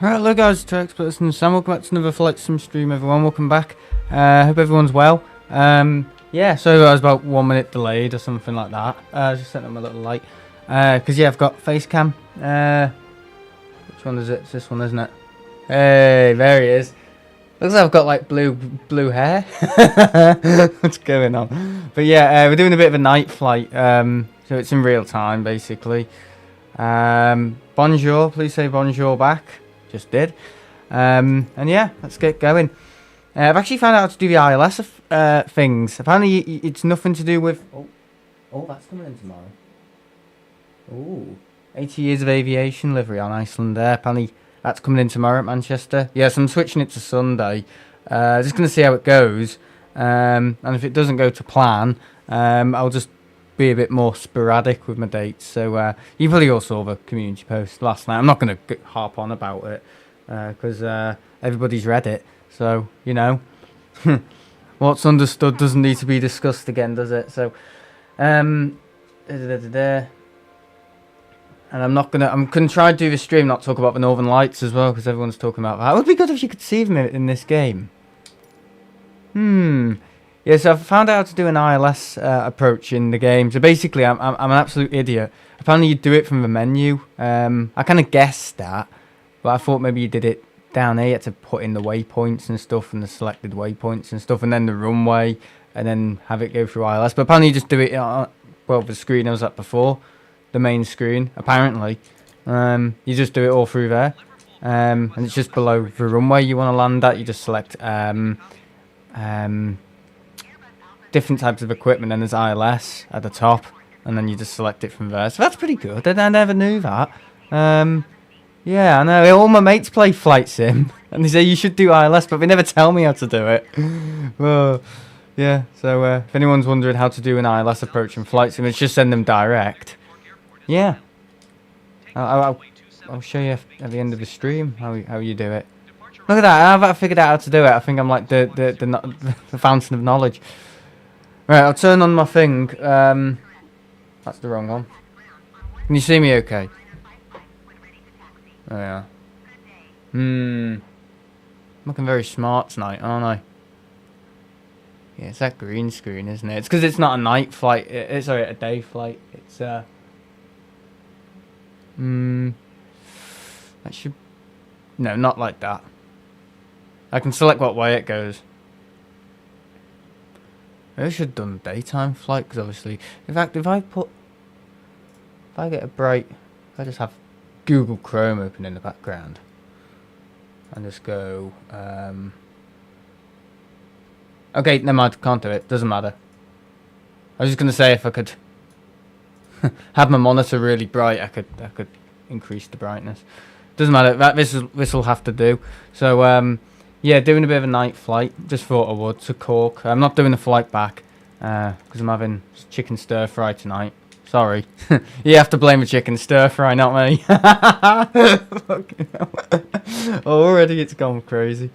Alright, hello guys, it's Experts and Sam. Welcome back to another Flight Sim stream, everyone. Welcome back. Hope everyone's well. Yeah, so I was about 1 minute delayed or something like that. I just sent them a little light. Because yeah, I've got face cam. Which one is it? It's this one, isn't it? Hey, there he is. Looks like I've got like blue hair. What's going on? But yeah, we're doing a bit of a night flight. So it's in real time, basically. Bonjour, please say bonjour back. Just did. And yeah, let's get going. I've actually found out how to do the ILS things. Apparently it's nothing to do with... Oh, that's coming in tomorrow. Ooh. 80 years of aviation livery on Iceland there. Apparently that's coming in tomorrow at Manchester. Yes, I'm switching it to Sunday. Just going to see how it goes. And if it doesn't go to plan, I'll just be a bit more sporadic with my dates. So you probably all saw the community post last night. I'm not going to harp on about it because everybody's read it. So, you know, what's understood doesn't need to be discussed again, does it? So, and I'm gonna try to do the stream, not talk about the Northern Lights as well, because everyone's talking about that. It would be good if you could see them in this game. Yeah, so I've found out how to do an ILS approach in the game. So basically, I'm an absolute idiot. Apparently, you do it from the menu. I kind of guessed that, but I thought maybe you did it down here. You had to put in the waypoints and stuff, and the selected waypoints and stuff, and then the runway, and then have it go through ILS. But apparently, you just do it on the screen I was at before, the main screen. Apparently, you just do it all through there, and it's just below the runway you want to land at. You just select different types of equipment, and there's ILS at the top, and then you just select it from there. So that's pretty good. I never knew that. Yeah, I know. All my mates play flight sim, and they say you should do ILS, but they never tell me how to do it. Well, yeah. So if anyone's wondering how to do an ILS approach in flight sim, it's just send them direct. Yeah. I'll show you at the end of the stream how you do it. Look at that! I figured out how to do it. I think I'm like the fountain of knowledge. Right, I'll turn on my thing. That's the wrong one. Can you see me okay? Oh yeah. I'm looking very smart tonight, aren't I? Yeah, it's that green screen, isn't it? It's because it's not a night flight. Sorry, a day flight. It's that should... No, not like that. I can select what way it goes. I should have done daytime flight, because obviously... In fact, if I get a bright... If I just have Google Chrome open in the background, and just go... Okay, never mind, can't do it. Doesn't matter. I was just going to say if I could have my monitor really bright, I could increase the brightness. Doesn't matter. This will have to do. So yeah, doing a bit of a night flight. Just thought I would to Cork. I'm not doing the flight back because I'm having chicken stir fry tonight. Sorry, you have to blame the chicken stir fry, not me. Fucking hell. Already it's gone crazy.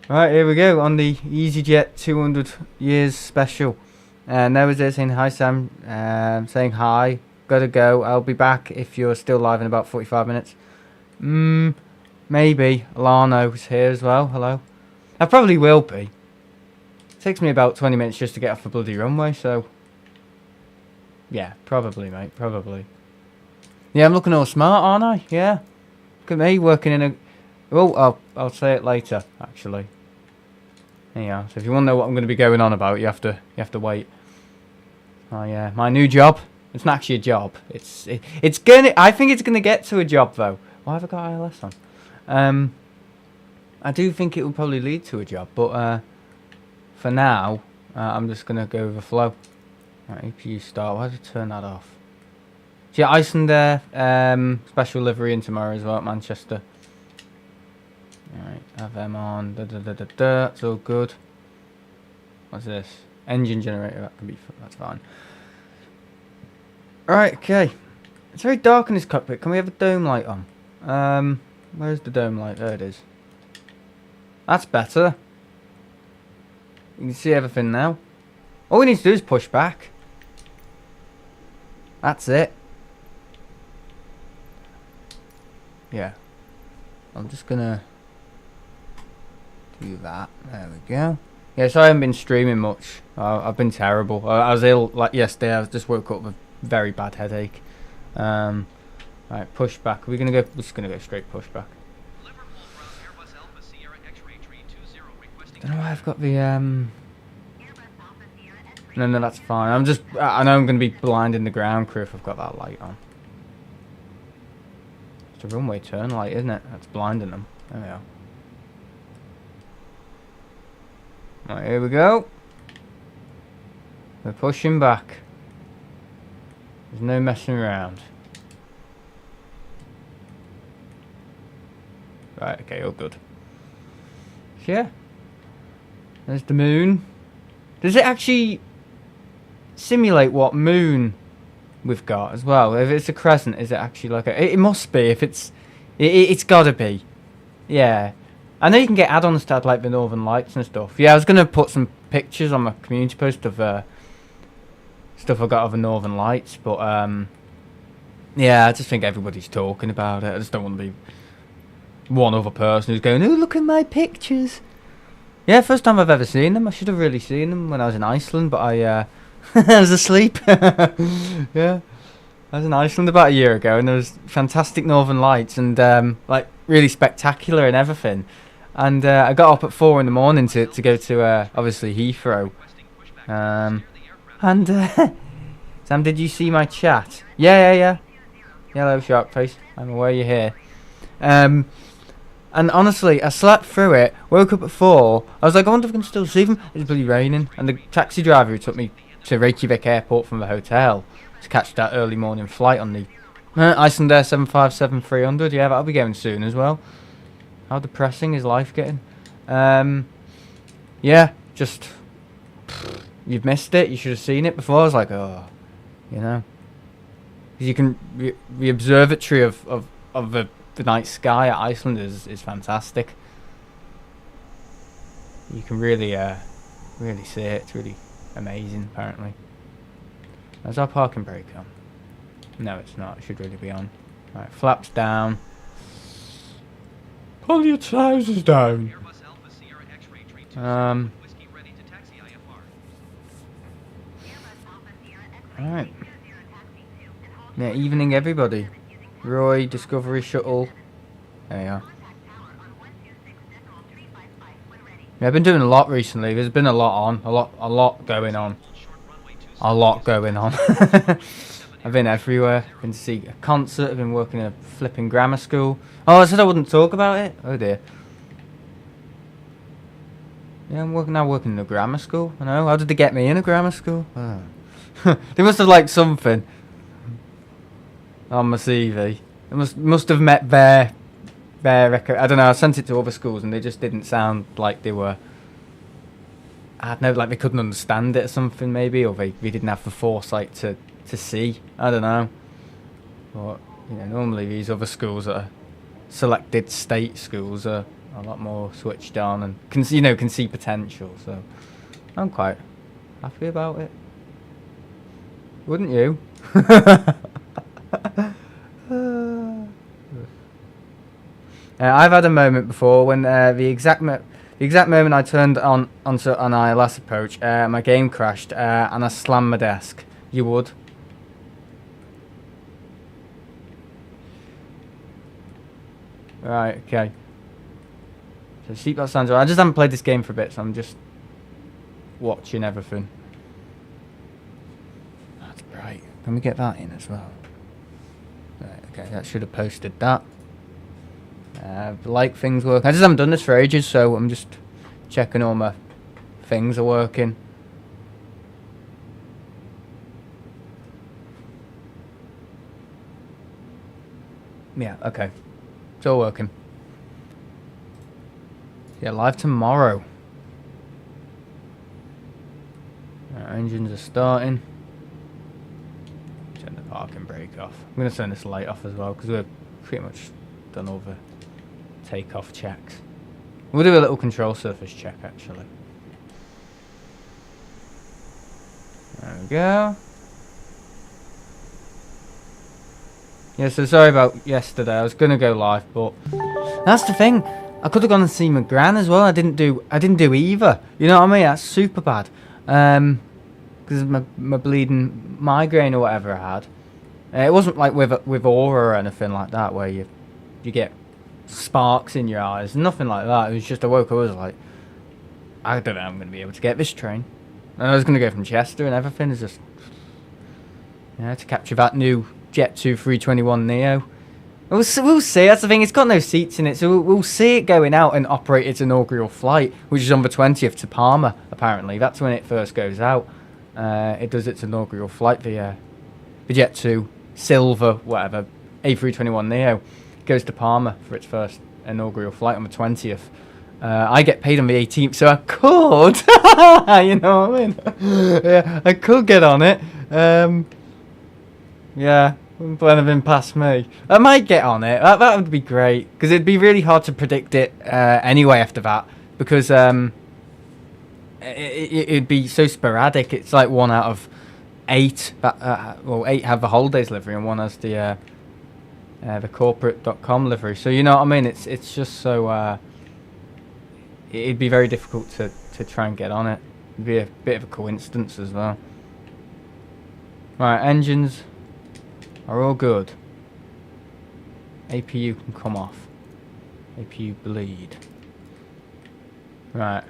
Right, here we go on the easyJet 200 years special. And there was it saying hi Sam, saying hi. Gotta go. I'll be back if you're still live in about 45 minutes. Maybe. Alano's here as well. Hello. I probably will be. It takes me about 20 minutes just to get off the bloody runway, so... Yeah, probably, mate. Probably. Yeah, I'm looking all smart, aren't I? Yeah. Look at me working in a... Oh, I'll say it later, actually. Yeah, so if you want to know what I'm going to be going on about, you have to wait. Oh yeah, my new job. It's not actually a job. It's gonna. I think it's gonna get to a job though. Why have I got ILS on? I do think it will probably lead to a job, but for now, I'm just gonna go with the flow. Right, APU start. Why did I turn that off? So yeah, Iceland there. Special livery in tomorrow as well at Manchester. Alright, have them on. That's all good. What's this? Engine generator. That can be. That's fine. Alright, okay. It's very dark in this cockpit. Can we have a dome light on? Where's the dome light? There it is. That's better. You can see everything now. All we need to do is push back. That's it. Yeah. I'm just gonna do that. There we go. Yeah, so I haven't been streaming much. I've been terrible. I was ill like yesterday. I just woke up with a very bad headache. Right, pushback. We're just gonna go straight pushback. Don't know why I've got the No, that's fine. I know I'm gonna be blinding the ground crew if I've got that light on. It's a runway turn light, isn't it? That's blinding them. There we are. Right, here we go. We're pushing back. There's no messing around. Right, okay, all good. So yeah. There's the moon. Does it actually simulate what moon we've got as well? If it's a crescent, is it actually like a... It must be, if it's... It's gotta be. Yeah. I know you can get add-ons to add like the Northern Lights and stuff. Yeah, I was gonna put some pictures on my community post of stuff I got of the Northern Lights, but yeah, I just think everybody's talking about it. I just don't want to be one other person who's going, "Oh, look at my pictures." Yeah, first time I've ever seen them. I should have really seen them when I was in Iceland, but I I was asleep. Yeah, I was in Iceland about a year ago, and there was fantastic Northern Lights and like really spectacular and everything. And I got up at 4 in the morning to go to obviously Heathrow. And Sam, did you see my chat? Yeah. Hello, Sharkface. I'm aware you're here. And honestly, I slept through it, woke up at 4. I was like, I wonder if I can still see them. It's bloody raining. And the taxi driver who took me to Reykjavik airport from the hotel to catch that early morning flight on the Icelandair 757-300. Yeah, that'll be going soon as well. How depressing is life getting? Yeah, just... You've missed it. You should have seen it before. I was like, oh, you know. You can... The observatory of the night sky at Iceland is fantastic. You can really see it. It's really amazing, apparently. Is our parking brake on? No, it's not. It should really be on. Right, flaps down. Pull your trousers down. Alright. Yeah, evening everybody. Roy, Discovery Shuttle. There you are. Yeah, I've been doing a lot recently. There's been a lot on. A lot going on. A lot going on. I've been everywhere. Been to see a concert. I've been working in a flipping grammar school. Oh, I said I wouldn't talk about it? Oh dear. Yeah, I'm working in a grammar school. I know. How did they get me in a grammar school? Oh. They must have liked something on my CV. They must have met their record. I don't know. I sent it to other schools and they just didn't sound like they were. I don't know, like they couldn't understand it or something maybe, or they didn't have the foresight to see. I don't know. But you know, normally these other schools that are selected state schools are a lot more switched on and can see potential. So I'm quite happy about it. Wouldn't you? I've had a moment before when the exact moment I turned onto an ILS approach, my game crashed and I slammed my desk. You would? Right, okay. So seatbelt sounds alright. I just haven't played this game for a bit, so I'm just watching everything. That's bright. Can we get that in as well? Right, okay, that should have posted that. Like things work. I just haven't done this for ages, so I'm just checking all my things are working. Yeah, okay. It's all working. Yeah, live tomorrow. Our engines are starting. Turn the parking brake off. I'm going to turn this light off as well because we're pretty much done all the takeoff checks. We'll do a little control surface check actually. There we go. Yeah, so sorry about yesterday. I was going to go live, but That's the thing. I could have gone and seen my gran as well. I didn't do either. You know what I mean? That's super bad. Because of my bleeding migraine or whatever I had. It wasn't like with aura or anything like that where you get sparks in your eyes. Nothing like that. It was just I woke up, I was like, I don't know I'm going to be able to get this train. And I was going to go from Chester and everything. It's just, to capture that new Jet A320Neo. We'll see. That's the thing. It's got no seats in it, so we'll see it going out and operate its inaugural flight, which is on the 20th to Palma. Apparently, that's when it first goes out. It does its inaugural flight. The Jet 2 Silver, whatever, A321Neo goes to Palma for its first inaugural flight on the 20th. I get paid on the 18th, so I could, you know what I mean? Yeah, I could get on it. Yeah. Wouldn't put anything past me. I might get on it. That would be great. Because it'd be really hard to predict it anyway after that. Because it'd be so sporadic. It's like 1 out of 8. 8 have the holidays livery and 1 has the corporate.com livery. So you know what I mean? It's just so... it'd be very difficult to try and get on it. It'd be a bit of a coincidence as well. Right, engines... are all good. APU can come off. APU bleed. Right.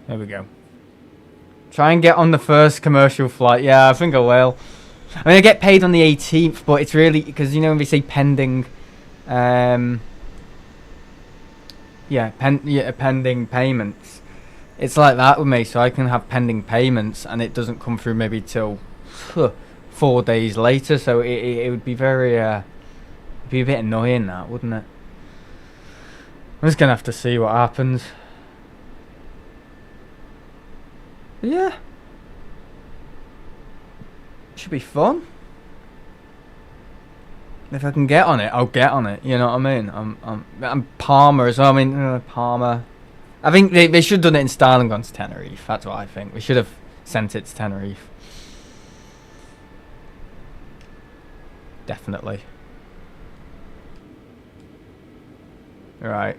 There we go. Try and get on the first commercial flight. Yeah, I think I will. I mean, I get paid on the 18th, but it's really... because, you know, when they say pending... pending payments. It's like that with me, so I can have pending payments, and it doesn't come through maybe till... 4 days later, so it would be very be a bit annoying, that, wouldn't it? I'm just gonna have to see what happens. But yeah, should be fun. If I can get on it, I'll get on it. You know what I mean? I'm Palmer as well. I mean, Palmer. I think they should have done it in style and gone to Tenerife. That's what I think. We should have sent it to Tenerife. Definitely. Right.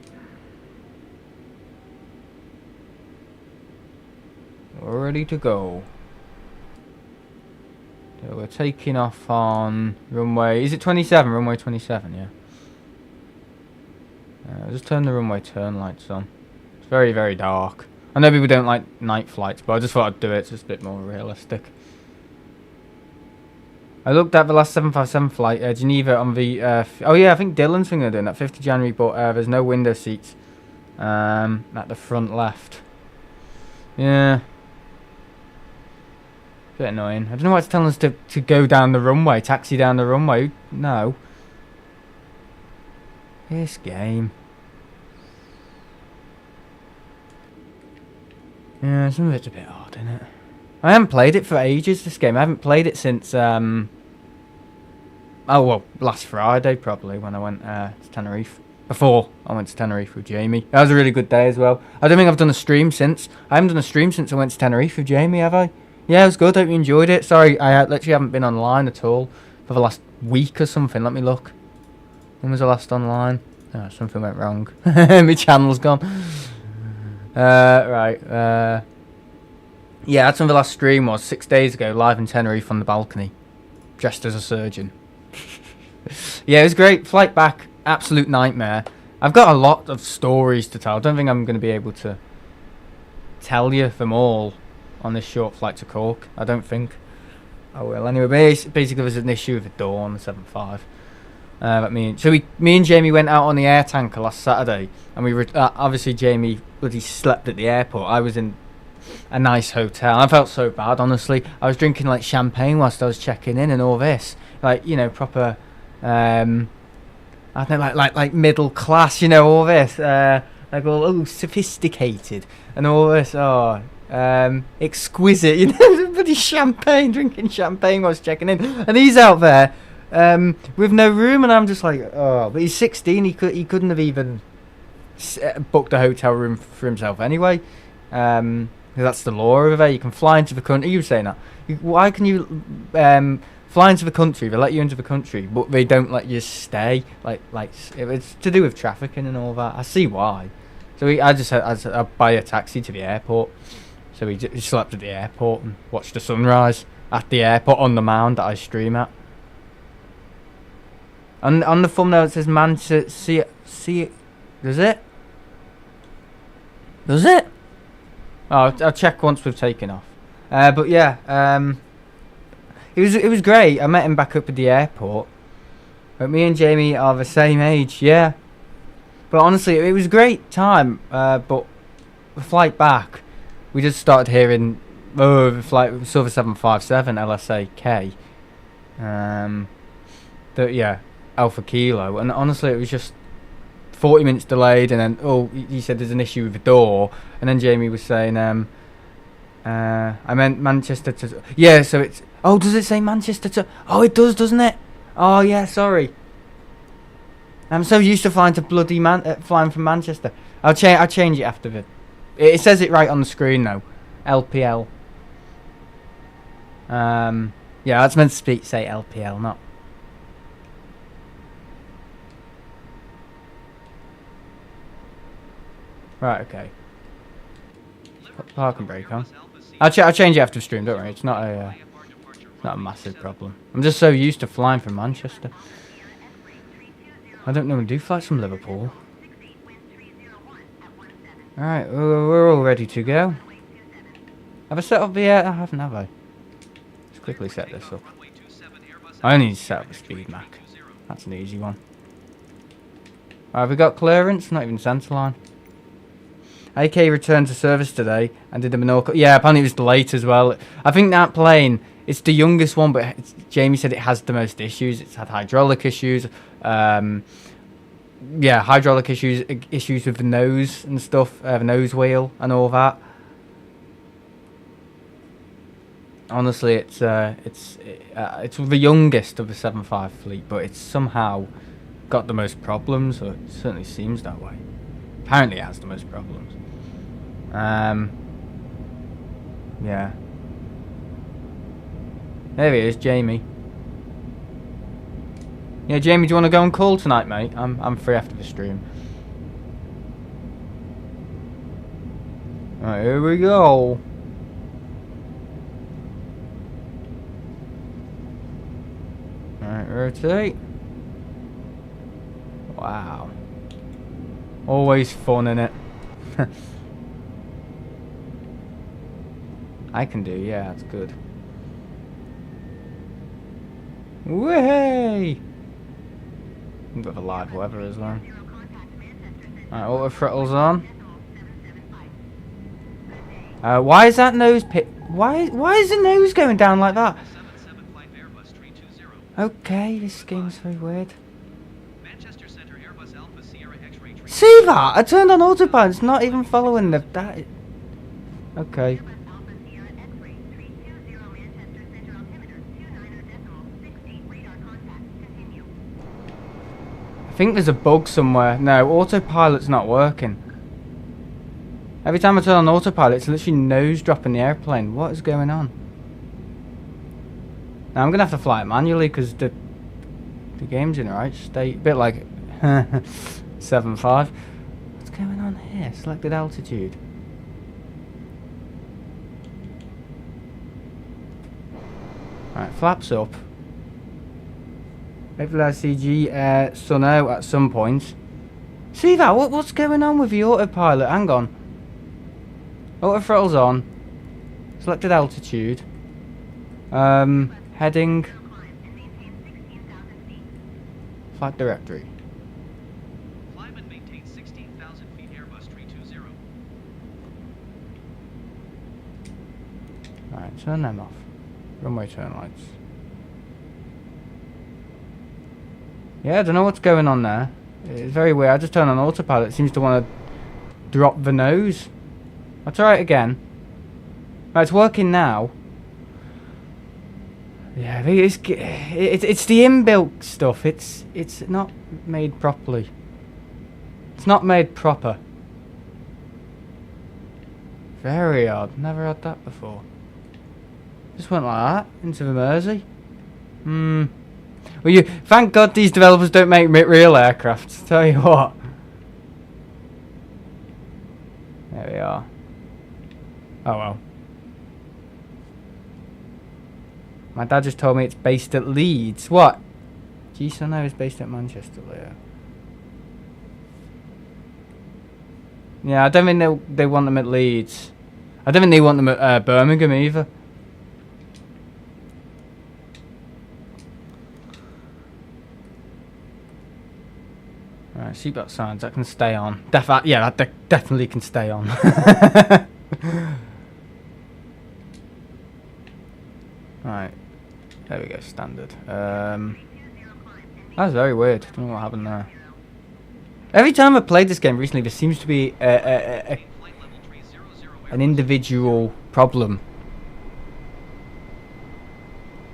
We're ready to go. So we're taking off on runway... is it 27? Runway 27, yeah. Just turn the runway turn lights on. It's very, very dark. I know people don't like night flights, but I just thought I'd do it. It's just a bit more realistic. I looked at the last 757 flight, Geneva on the... oh yeah, I think Dylan's thinking of doing that, 5th of January, but there's no window seats at the front left. Yeah. Bit annoying. I don't know why it's telling us to go down the runway, taxi down the runway. No. This game. Yeah, some of it's a bit odd, isn't it? I haven't played it for ages, this game. I haven't played it since, oh, well, last Friday, probably, when I went to Tenerife. Before I went to Tenerife with Jamie. That was a really good day as well. I don't think I've done a stream since. I haven't done a stream since I went to Tenerife with Jamie, have I? Yeah, it was good. Hope you enjoyed it. Sorry, I literally haven't been online at all for the last week or something. Let me look. When was I last online? Oh, something went wrong. My channel's gone. Right, yeah, that's when the last stream was, 6 days ago, live in Tenerife on the balcony, dressed as a surgeon. Yeah, it was great. Flight back, absolute nightmare. I've got a lot of stories to tell. I don't think I'm going to be able to tell you them all on this short flight to Cork. I don't think I will. Anyway, basically there's an issue with the door on the 7.5. Me and Jamie went out on the air tanker last Saturday, and we were obviously Jamie bloody slept at the airport. I was in a nice hotel. I felt so bad, honestly. I was drinking like champagne whilst I was checking in and all this, like, you know, proper I don't know, like middle class, you know, all this like all sophisticated and all this, exquisite, you know, bloody champagne, drinking champagne whilst checking in, and he's out there with no room, and I'm just like, oh, but he's 16, he couldn't have even booked a hotel room for himself anyway. That's the law over there. You can fly into the country. You were saying that. Why can you fly into the country. They let you into the country, but they don't let you stay. Like it's to do with trafficking and all that. I see why. So I buy a taxi to the airport. So we slept at the airport and watched the sunrise at the airport on the mound that I stream at. And on the thumbnail it says Manchester. See it. Does it? Does it? Oh, I'll check once we've taken off. But yeah, it was great. I met him back up at the airport. But me and Jamie are the same age, yeah. But honestly, it was a great time. But the flight back, we just started hearing, oh, the flight, we saw the 757 LSAK. Yeah, Alpha Kilo. And honestly, it was just 40 minutes delayed. And then, oh, he said there's an issue with the door. And then Jamie was saying, I meant Manchester to... Yeah, so it's... Oh, does it say Manchester to... Oh, it does, doesn't it? Oh, yeah, sorry. I'm so used to flying to bloody flying from Manchester. I'll change it after the... It says it right on the screen, though. LPL. Yeah, that's meant to say LPL, not... Right, okay. Park and brake on. I'll change it after the stream, don't worry. It's not a massive problem. I'm just so used to flying from Manchester. I don't normally do flights from Liverpool. Alright, we're all ready to go. Have I set up the I haven't, have I? Let's quickly set this up. I only need to set up the speed Mac. That's an easy one. Alright, have we got clearance? Not even centerline. AK returned to service today and did a Menorca. Yeah, apparently it was late as well. I think that plane, it's the youngest one, but Jamie said it has the most issues. It's had hydraulic issues. Yeah, hydraulic issues with the nose and stuff, the nose wheel and all that. Honestly, it's the youngest of the 7.5 fleet, but it's somehow got the most problems, or it certainly seems that way. Apparently it has the most problems. Yeah. There he is, Jamie. Yeah, Jamie, do you want to go on call tonight, mate? I'm free after the stream. Alright, here we go. Alright, rotate. Wow. Always fun, innit? I can do, yeah, that's good. Way! A bit of a live weather as well. Alright, auto throttle's on. Why is that nose why is the nose going down like that? Okay, this game's very weird. See that? I turned on autopilot. It's not even following the that. Okay. I think there's a bug somewhere. No, autopilot's not working. Every time I turn on autopilot, it's literally nose dropping the airplane. What is going on? Now I'm gonna have to fly it manually because the game's in the right state. A bit like 7.5. What's going on here? Selected altitude. Right, flaps up. Hopefully I see sun out at some point. See that? What's going on with the autopilot? Hang on. Auto throttle's on. Selected altitude. Heading. Flight directory. Flyman maintains 16,000 feet Airbus 320. Alright, turn them off. Runway turn lights. Yeah, I don't know what's going on there. It's very weird. I just turned on autopilot. It seems to want to drop the nose. I'll try it again. Right, it's working now. Yeah, it's the inbuilt stuff. It's not made properly. It's not made proper. Very odd. Never had that before. Just went like that into the Mersey. Hmm. Well, thank God these developers don't make real aircraft. Tell you what. There we are. Oh well. My dad just told me it's based at Leeds. What? G-Sun is based at Manchester, Leo. Yeah, I don't think they want them at Leeds. I don't think they want them at Birmingham either. Right, seatbelt signs, that can stay on. Yeah, that definitely can stay on. Right, there we go, standard. That was very weird. Don't know what happened there. Every time I've played this game recently, there seems to be an individual problem.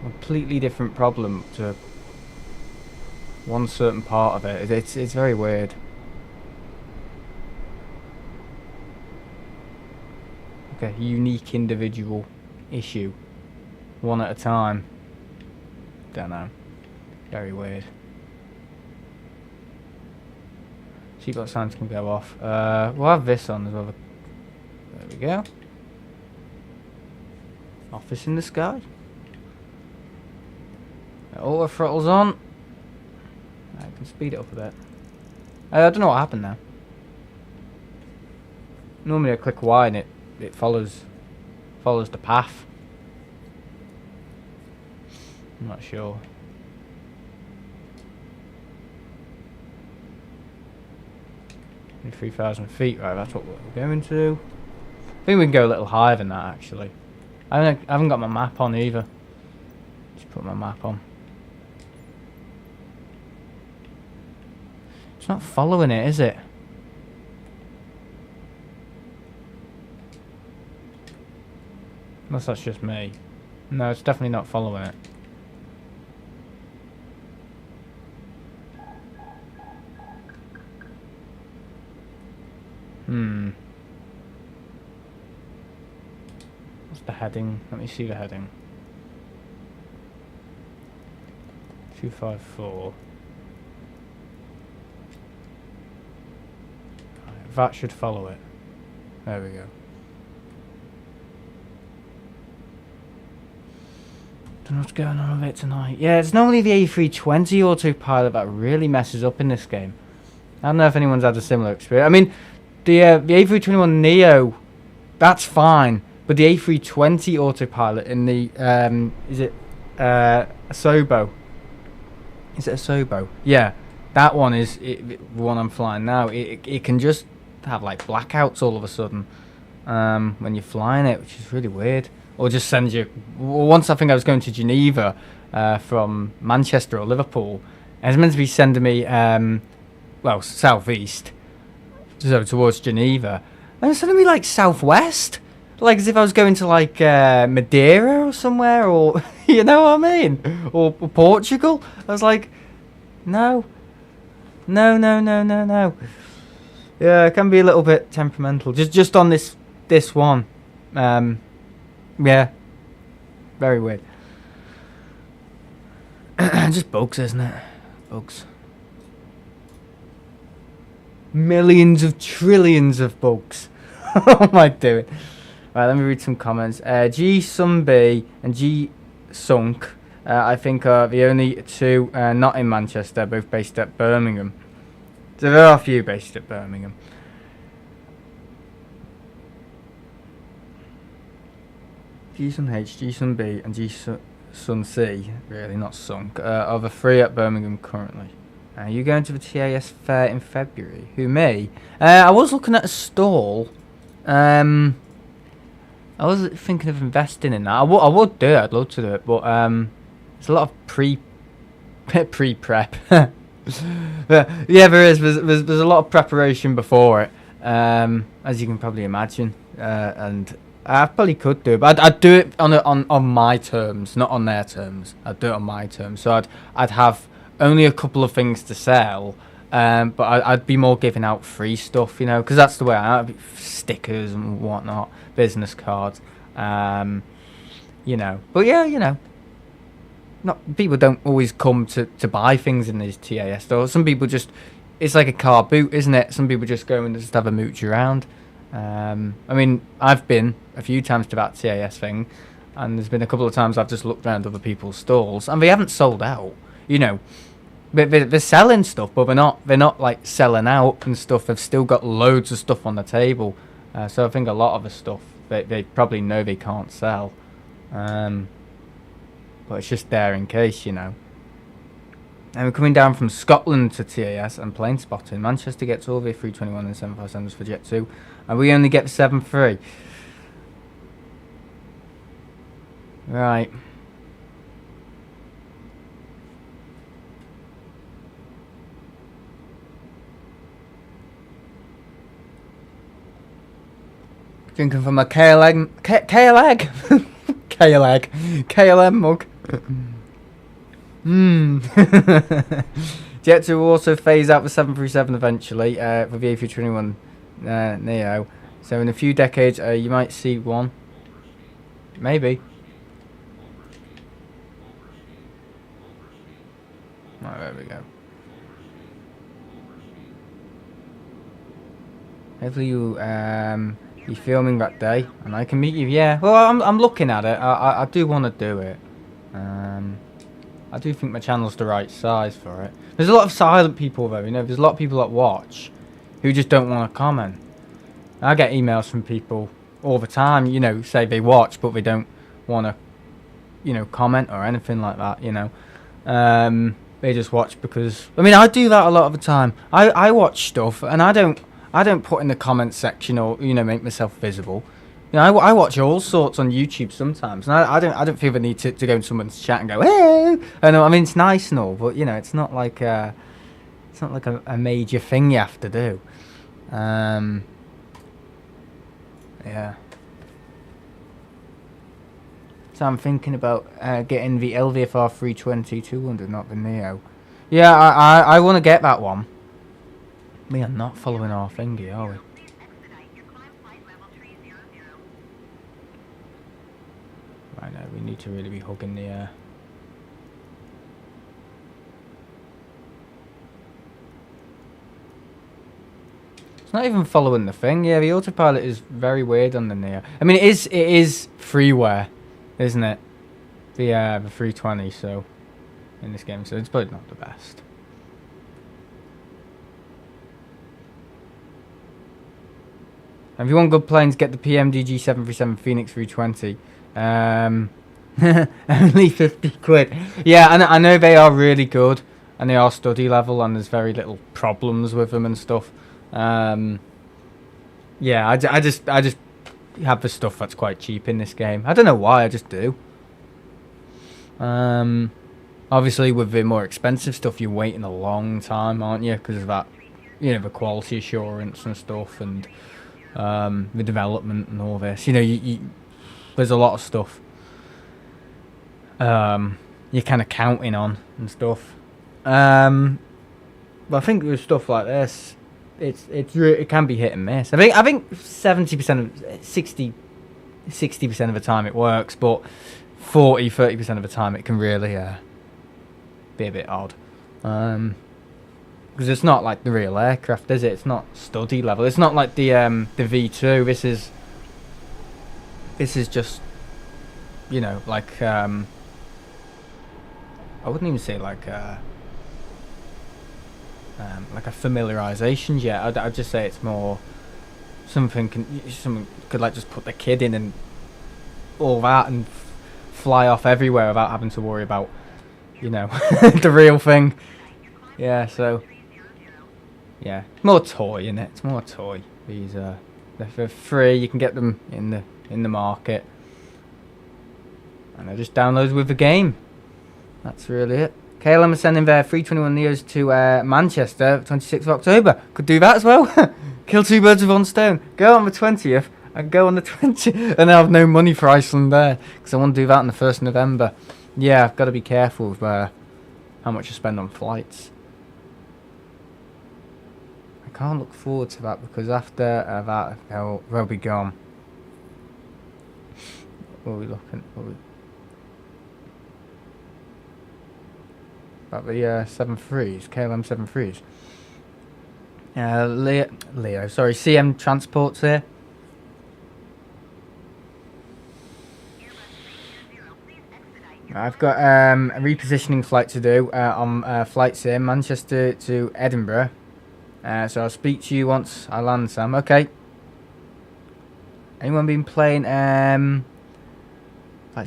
Completely different problem to one certain part of it. It's very weird. Like a unique individual issue. One at a time. Don't know. Very weird. Seatbelt signs can go off. We'll have this on as well. There we go. Office in the sky. Auto throttle's on. I can speed it up a bit. I don't know what happened now. Normally I click Y and it follows the path. I'm not sure. 3,000 feet, right, that's what we're going to. I think we can go a little higher than that actually. I haven't got my map on either. Just put my map on. It's not following it, is it? Unless that's just me. No, it's definitely not following it. What's the heading? Let me see the heading. 254. Right, that should follow it. There we go. Don't know what's going on with it tonight. Yeah, it's normally the A320 autopilot that really messes up in this game. I don't know if anyone's had a similar experience. I mean, the A321Neo, that's fine, but the A320 autopilot in the is it Asobo? Is it Asobo? Yeah, that one is the one I'm flying now. It can just have like blackouts all of a sudden when you're flying it, which is really weird. Or just send you. Once I think I was going to Geneva from Manchester or Liverpool, and it's meant to be sending me well, southeast, so towards Geneva, and it's sending me like southwest, like as if I was going to like Madeira or somewhere, or you know what I mean, or Portugal. I was like, no. Yeah, it can be a little bit temperamental. Just on this one. Yeah, very weird. Just bugs, isn't it? Bugs. Millions of trillions of bugs. What am I doing? Right, let me read some comments. G-Sunby and G-Sunk, I think, are the only two not in Manchester, both based at Birmingham. So there are a few based at Birmingham. G-Sun H, G-Sun B, and G-Sun C, really not Sunk, are the three at Birmingham currently. You're going to the TAS fair in February. Who, me? I was looking at a stall. I was thinking of investing in that. I would do it. I'd love to do it, but there's a lot of pre-prep. Yeah, there is. There's a lot of preparation before it, as you can probably imagine, and I probably could do it, but I'd do it on my terms, not on their terms. I'd do it on my terms. So I'd have only a couple of things to sell, but I'd be more giving out free stuff, you know, because that's the way I'd stickers and whatnot, business cards, you know. But yeah, you know, not people don't always come to buy things in these TAS stores. Some people just, it's like a car boot, isn't it? Some people just go and just have a mooch around. I mean, I've been a few times to that TAS thing, and there's been a couple of times I've just looked around other people's stalls, and they haven't sold out. You know, they're selling stuff, but they're not like selling out and stuff. They've still got loads of stuff on the table. So I think a lot of the stuff they probably know they can't sell. But it's just there in case, you know. And we're coming down from Scotland to TAS and plane spotting. Manchester gets all the A321 and 757s for Jet 2, and we only get the 73. Right. Drinking from a KLM KLM mug. Jet 2 will also phase out the 737 eventually for the A321 Neo. So in a few decades, you might see one. Maybe. Right, there we go. Hopefully you be filming that day, and I can meet you. Yeah, well, I'm looking at it. I do want to do it. I do think my channel's the right size for it. There's a lot of silent people though, you know. There's a lot of people that watch who just don't want to comment. I get emails from people all the time, you know, say they watch but they don't want to, you know, comment or anything like that, you know. They just watch because, I mean, I do that a lot of the time. I watch stuff and I don't put in the comment section or, you know, make myself visible. You know, I watch all sorts on YouTube sometimes, and I don't feel the need to go in someone's chat and go, hey. I know, I mean, it's nice and all, but you know, it's not like a major thing you have to do. Yeah. So I'm thinking about getting the LVFR 320-200, not the Neo. Yeah, I want to get that one. We are not following our thingy, are we? Right now, we need to really be hugging the air. It's not even following the thing. Yeah, the autopilot is very weird on the Neo. I mean, it is freeware, isn't it? The 320, so in this game, so it's probably not the best. And if you want good planes, get the PMDG 737 Phoenix 320. Only 50 quid. Yeah, I know they are really good, and they are study level, and there's very little problems with them and stuff. Yeah, I just have the stuff that's quite cheap in this game. I don't know why, I just do. Obviously, with the more expensive stuff, you're waiting a long time, aren't you? Because of that, you know, the quality assurance and stuff, and the development and all this. You know, there's a lot of stuff you're kind of counting on and stuff. But I think with stuff like this, it can be hit and miss. I think 60% of the time it works, but 30% of the time it can really be a bit odd. Because it's not like the real aircraft, is it? It's not study level. It's not like the V2. This is just, you know, like I wouldn't even say like a familiarization yet. I'd just say it's more someone could like just put the kid in and all that and fly off everywhere without having to worry about, you know, the real thing. Yeah, so yeah, more toy in it. It's more toy. These they're for free. You can get them in the market, and they're just downloads with the game. That's really it. KLM is sending their 321 Neos to Manchester, 26th of October. Could do that as well. Kill two birds with one stone. Go on the 20th and go on the 20th, and I have no money for Iceland there because I want to do that on the 1st of November. Yeah, I've got to be careful with how much I spend on flights. I can't look forward to that because after that they'll be gone. What are we looking? about the 7.3s, KLM 7.3s. Leo, sorry, CM Transport's here. I've got a repositioning flight to do on flight sim, Manchester to Edinburgh. So I'll speak to you once I land, Sam. Okay. Anyone been playing Flight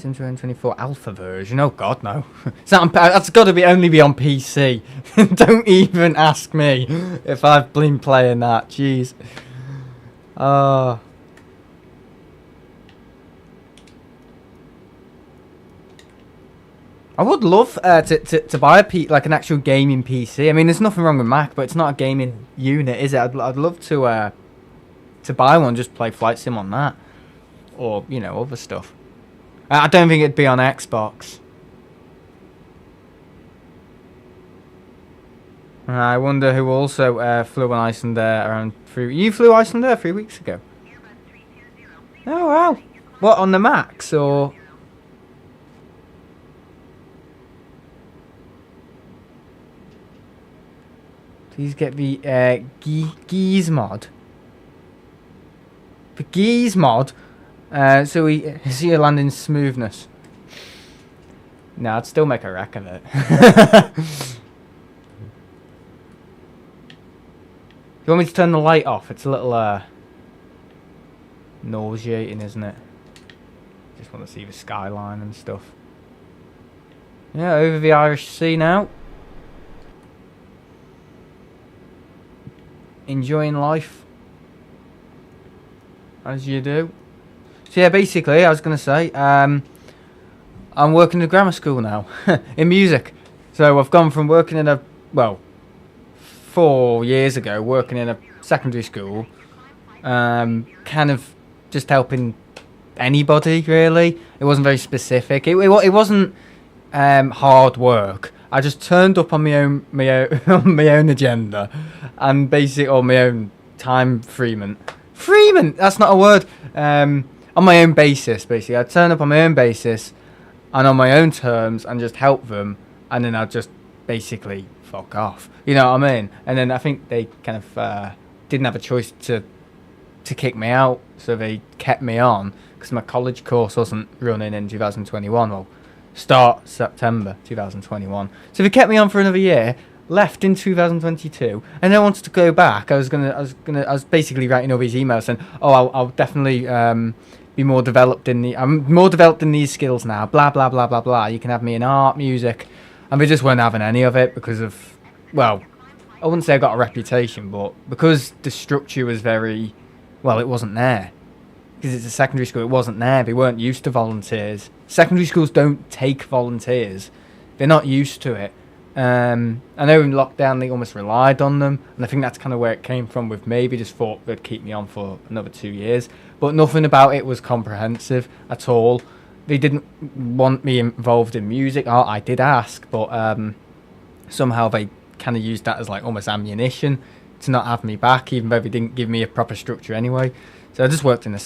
Sim 2024 alpha version? Oh god, no. That's got to be only be on PC. Don't even ask me if I've been playing that. Jeez. Oh. I would love to buy like an actual gaming PC. I mean, there's nothing wrong with Mac, but it's not a gaming unit, is it? I'd love to buy one, just play Flight Sim on that, or you know, other stuff. I don't think it'd be on Xbox. I wonder who also flew on Icelandair around 3. You flew Icelandair 3 weeks ago. Oh wow! What, on the Max or? Please get the Geese mod. The Geese mod, so we see your landing smoothness. No, I'd still make a wreck of it. You want me to turn the light off? It's a little nauseating, isn't it? Just want to see the skyline and stuff. Yeah, over the Irish Sea now. Enjoying life as you do. So yeah, basically I was going to say I'm working in a grammar school now in music. So I've gone from working in a, well, 4 years ago working in a secondary school, kind of just helping anybody really. It wasn't very specific. It wasn't hard work. I just turned up on my own my own agenda, and basically on my own time Freeman, that's not a word. On my own basis, basically, I'd turn up on my own basis, and on my own terms, and just help them, and then I'd just basically fuck off. You know what I mean? And then I think they kind of didn't have a choice to kick me out, so they kept me on because my college course wasn't running in 2021. Well, start September 2021. So they kept me on for another year, left in 2022, and then I wanted to go back. I was basically writing all these emails saying, oh, I'll definitely be more developed I'm more developed in these skills now, blah blah blah blah blah. You can have me in art, music, and they just weren't having any of it because of, well, I wouldn't say I got a reputation, but because the structure was very, well, it wasn't there. Because it's a secondary school, it wasn't there. They weren't used to volunteers. Secondary schools don't take volunteers. They're not used to it. I know in lockdown they almost relied on them, and I think that's kind of where it came from with me. They just thought they'd keep me on for another 2 years. But nothing about it was comprehensive at all. They didn't want me involved in music. Oh, I did ask, but somehow they kind of used that as like almost ammunition to not have me back, even though they didn't give me a proper structure anyway. So I just worked in a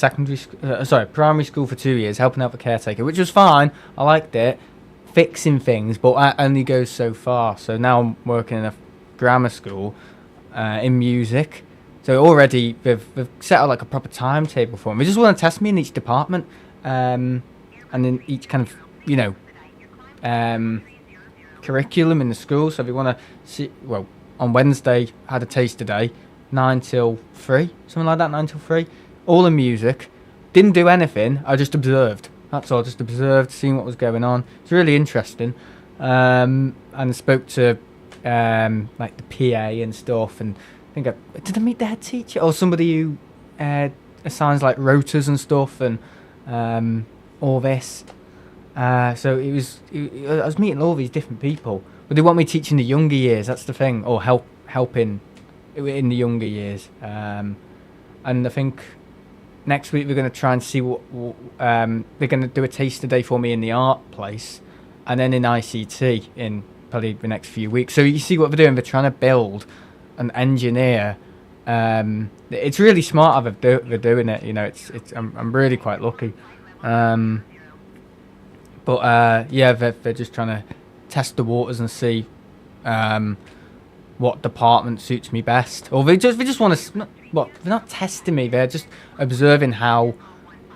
primary school for 2 years, helping out the caretaker, which was fine. I liked it, fixing things, but that only goes so far. So now I'm working in a grammar school in music. So already they've set out like a proper timetable for me. They just want to test me in each department, and in each kind of, you know, curriculum in the school. So they want to see. Well, on Wednesday I had a taster day, 9 till 3, something like that, 9 till 3. All in music. Didn't do anything. I just observed. That's all. Just observed, seeing what was going on. It's really interesting. And spoke to like the PA and stuff. And I think did I meet the head teacher or somebody who assigns like rotas and stuff and all this. So I was meeting all these different people. But they want me teaching the younger years. That's the thing. Or helping in the younger years. And I think next week we're going to try and see what they're going to do a taster day for me in the art place, and then in ICT in probably the next few weeks. So you see what they're doing. They're trying to build and engineer. It's really smart how they're doing it. You know, I'm really quite lucky. But yeah, they're just trying to test the waters and see what department suits me best, or they just want to. What, they're not testing me. They're just observing how,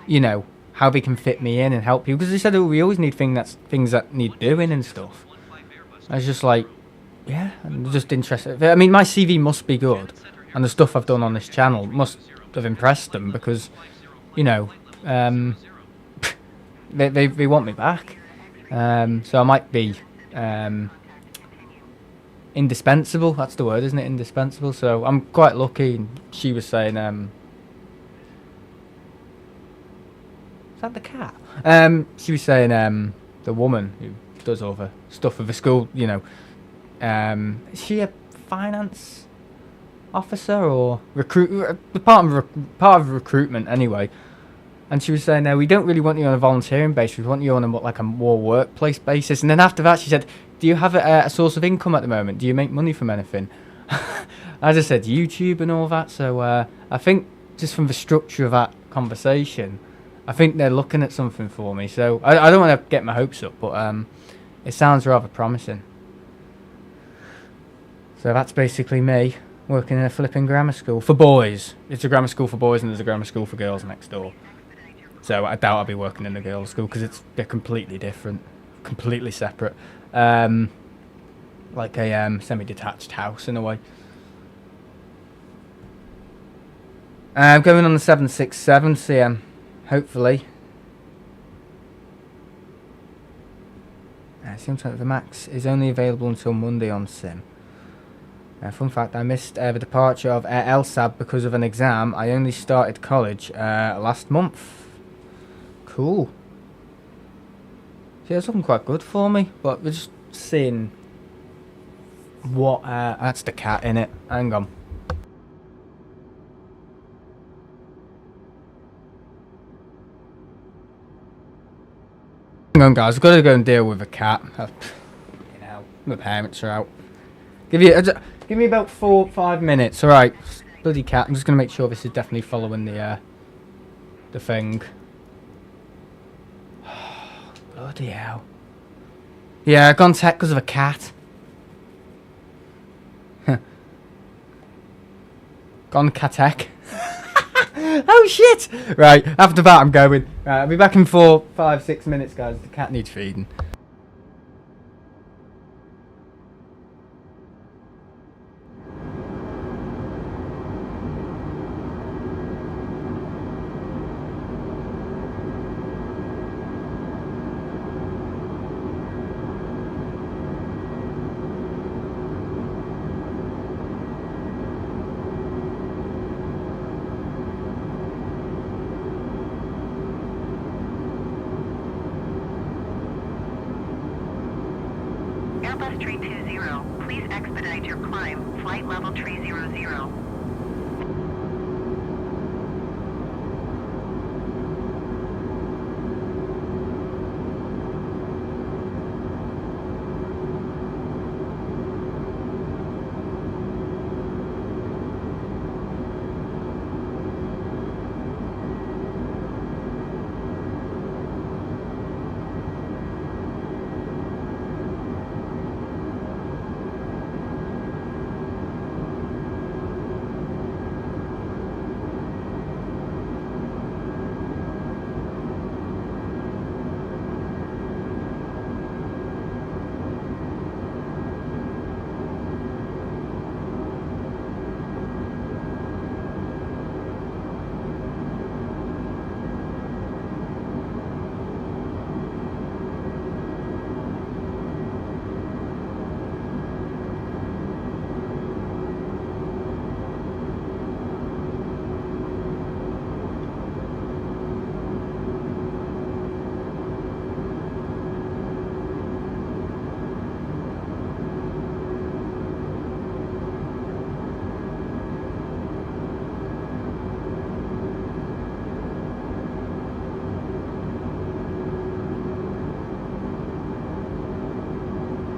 you know, how they can fit me in and help people. Because they said, oh, we always need things that need doing and stuff. I was just like, yeah, I'm just interested. I mean, my CV must be good, and the stuff I've done on this channel must have impressed them because, you know, they want me back. So I might be indispensable. That's the word, isn't it? Indispensable. So I'm quite lucky. And she was saying, is that the cat? She was saying, the woman who does all the stuff with the school, you know, is she a finance officer or part of recruitment anyway? And she was saying, no, we don't really want you on a volunteering basis. We want you on a more workplace basis. And then after that, she said, do you have a source of income at the moment? Do you make money from anything? I just said YouTube and all that. So I think just from the structure of that conversation, I think they're looking at something for me. So I don't want to get my hopes up, but it sounds rather promising. So that's basically me working in a flipping grammar school for boys. It's a grammar school for boys and there's a grammar school for girls next door. So I doubt I'll be working in the girls' school because they're completely different, completely separate. Like a semi-detached house in a way. I'm going on the 767 CM, hopefully. Seems like the Max is only available until Monday on Sim. Fun fact, I missed the departure of Air LSAB because of an exam. I only started college last month. Cool. Yeah, it's looking quite good for me, but we're just seeing what... that's the cat in it. Hang on. Hang on, guys. I've got to go and deal with a cat. You know, my parents are out. Give me about 4-5 minutes. All right, bloody cat. I'm just gonna make sure this is definitely following the thing. Bloody hell. Yeah, gone tech because of a cat. Gone catek. Oh shit! Right, after that I'm going. Right, I'll be back in 4-5-6 minutes, guys. The cat needs feeding. Airbus 320, please expedite your climb, flight level 300.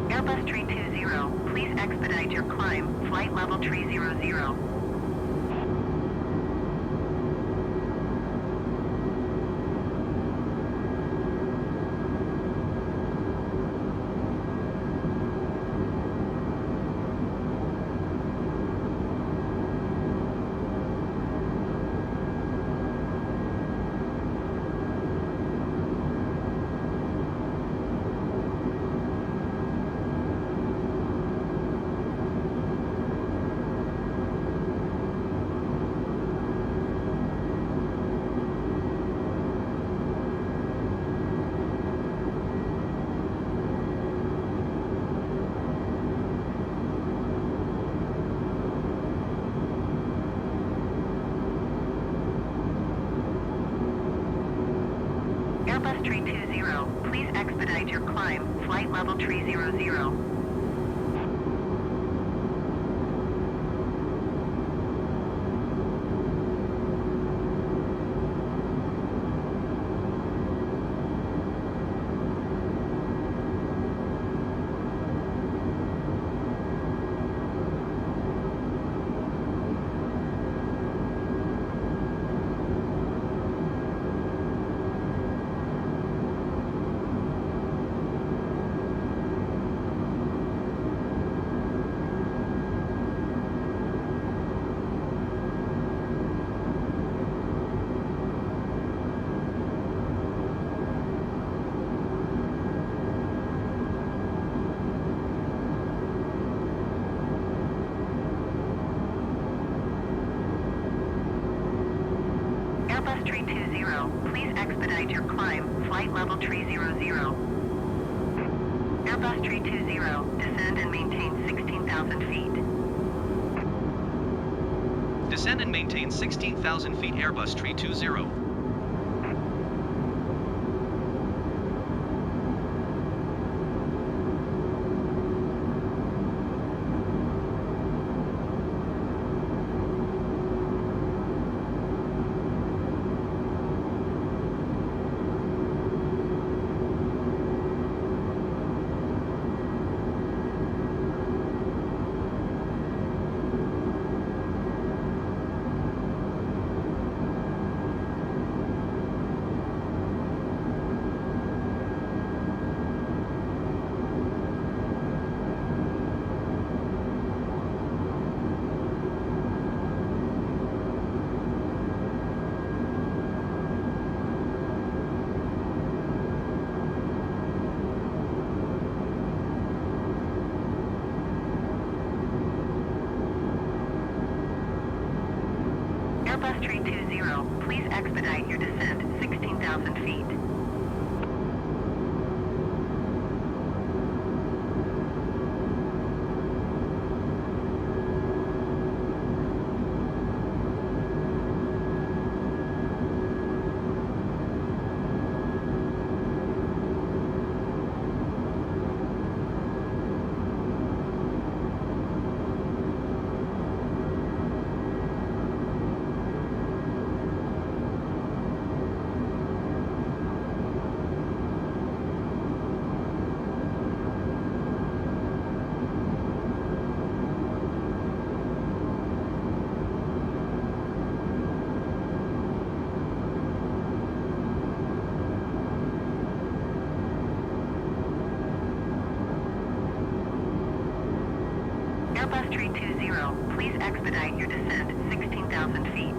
Airbus 320, please expedite your climb, flight level 300. Airbus 320, please expedite your climb, flight level 300. Airbus 320, please expedite your climb, flight level 300. Airbus 320, descend and maintain 16,000 feet. Descend and maintain 16,000 feet Airbus 320. Airbus 320, please expedite your descent 16,000 feet. Airbus 320, please expedite your descent 16,000 feet.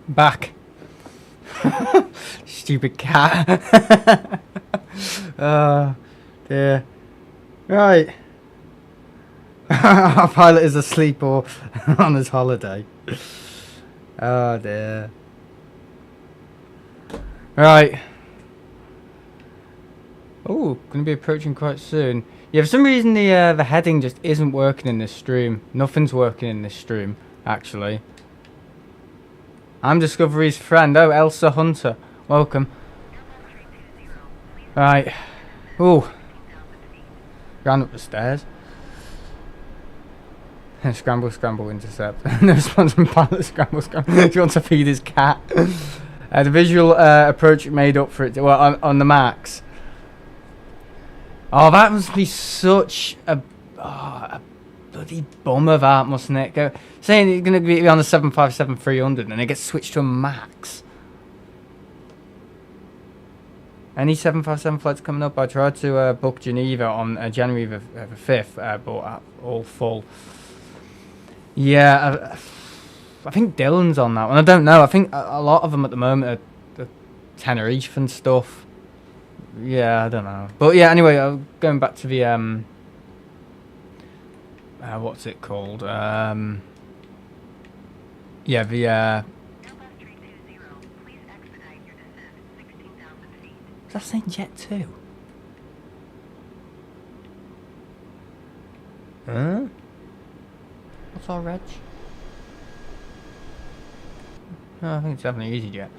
Back. Stupid cat. Dear. Right. Our pilot is asleep or on his holiday. Oh dear. Right. Oh, gonna be approaching quite soon. Yeah, for some reason the heading just isn't working in this stream. Nothing's working in this stream, actually. I'm Discovery's friend. Oh, Elsa Hunter. Welcome. Right. Ooh. Ran up the stairs. Scramble, scramble, intercept. No response from pilot. Scramble, scramble. He wants to feed his cat. The visual approach made up for it. Well, on the max. Oh, that must be such a bloody bummer, that, mustn't it? Saying it's going to be on the 757-300 and it gets switched to a max. Any 757 flights coming up? I tried to book Geneva on January the 5th, but all full. Yeah, I think Dylan's on that one. I don't know. I think a lot of them at the moment are Tenerife and stuff. Yeah, I don't know. But yeah, anyway, going back to the what's it called? Yeah, the Airbus 320, please expedite your descent 16,000 feet. is that saying Jet 2? Huh? What's our reg? Oh, I think it's definitely easyJet.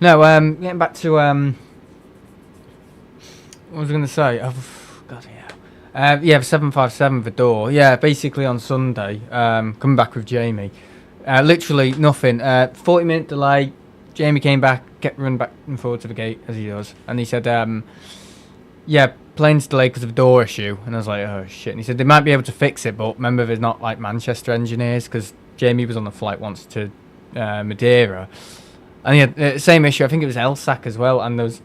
No, getting back to what was I going to say? Oh, God, yeah. Yeah, 757 for door. Yeah, basically on Sunday, coming back with Jamie. Literally nothing. 40-minute delay. Jamie came back, kept running back and forward to the gate as he does, and he said, "Yeah, plane's delayed because of a door issue." And I was like, "Oh shit!" And he said they might be able to fix it, but remember, there's not like Manchester engineers because Jamie was on the flight once to Madeira, and he had the same issue. I think it was LSAC as well, and there was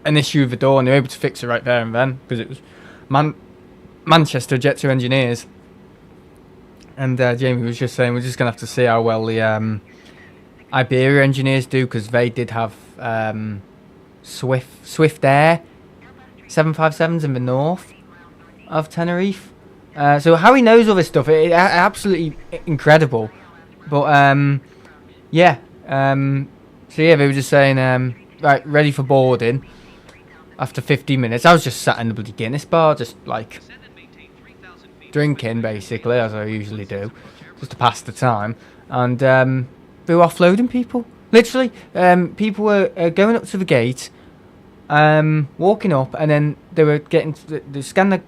an issue with the door, and they were able to fix it right there and then because it was Manchester Jet 2 engineers. And Jamie was just saying we're just gonna have to see how well the Iberia engineers do because they did have Swift Air 757s in the north of Tenerife. So how he knows all this stuff, absolutely incredible. But yeah, so yeah, they were just saying right, ready for boarding after 15 minutes. I was just sat in the bloody Guinness bar, just like drinking basically, as I usually do, just to pass the time. And they were offloading people. Literally, people were going up to the gate, walking up, and then they were getting they scanned the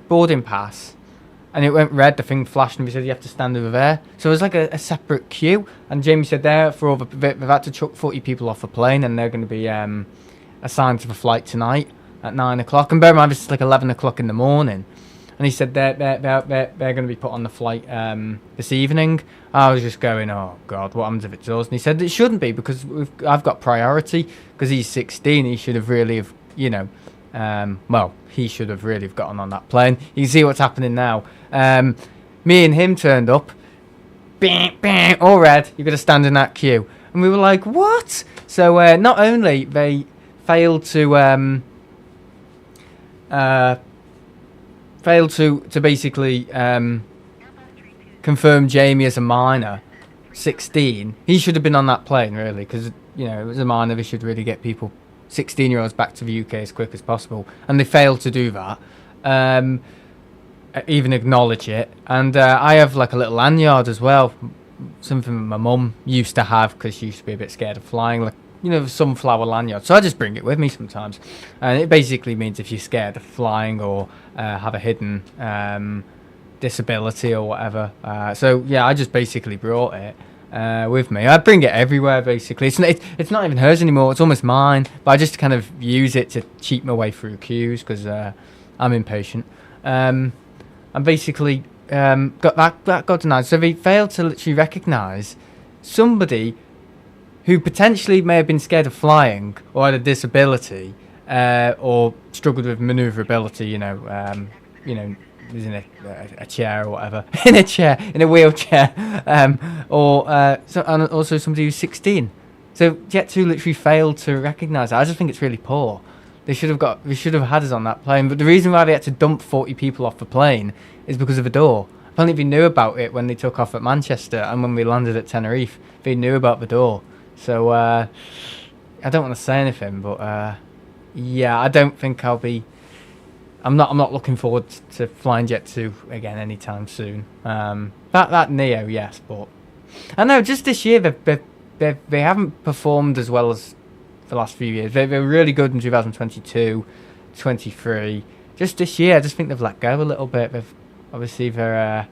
boarding pass, and it went red. The thing flashed, and we said you have to stand over there. So it was like a separate queue. And Jamie said there for all they've had to chuck 40 people off a plane, and they're going to be assigned to the flight tonight at 9 o'clock. And bear in mind, this is like 11 o'clock in the morning. And he said they're going to be put on the flight this evening. I was just going, oh God, what happens if it does? And he said it shouldn't be because I've got priority because he's 16. He should have really have, you know, well, he should have really have gotten on that plane. You can see what's happening now. Me and him turned up. Bang, bang, all red. You've got to stand in that queue. And we were like, what? So not only they failed to basically confirm Jamie as a minor, 16. He should have been on that plane, really, because, you know, it was a minor. They should really get people, 16-year-olds, back to the UK as quick as possible. And they failed to do that, even acknowledge it. And I have, like, a little lanyard as well, something my mum used to have because she used to be a bit scared of flying, like, you know, sunflower lanyard. So I just bring it with me sometimes. And it basically means if you're scared of flying or have a hidden disability or whatever. So yeah, I just basically brought it with me. I bring it everywhere basically. It's not even hers anymore. It's almost mine. But I just kind of use it to cheat my way through queues because I'm impatient. And basically got that denied. So they failed to literally recognise somebody who potentially may have been scared of flying or had a disability or struggled with manoeuvrability, you know, was in a chair or whatever, in a wheelchair, and also somebody who's 16. So Jet2 literally failed to recognise that. I just think it's really poor. They should have had us on that plane. But the reason why they had to dump 40 people off the plane is because of a door. Apparently they knew about it when they took off at Manchester and when we landed at Tenerife. They knew about the door. So I don't want to say anything, but yeah, I don't think I'll be. I'm not looking forward to flying Jet2 again anytime soon. That Neo, yes, but I know just this year they haven't performed as well as the last few years. They were really good in 2022, 23. Just this year, I just think they've let go a little bit. They've obviously their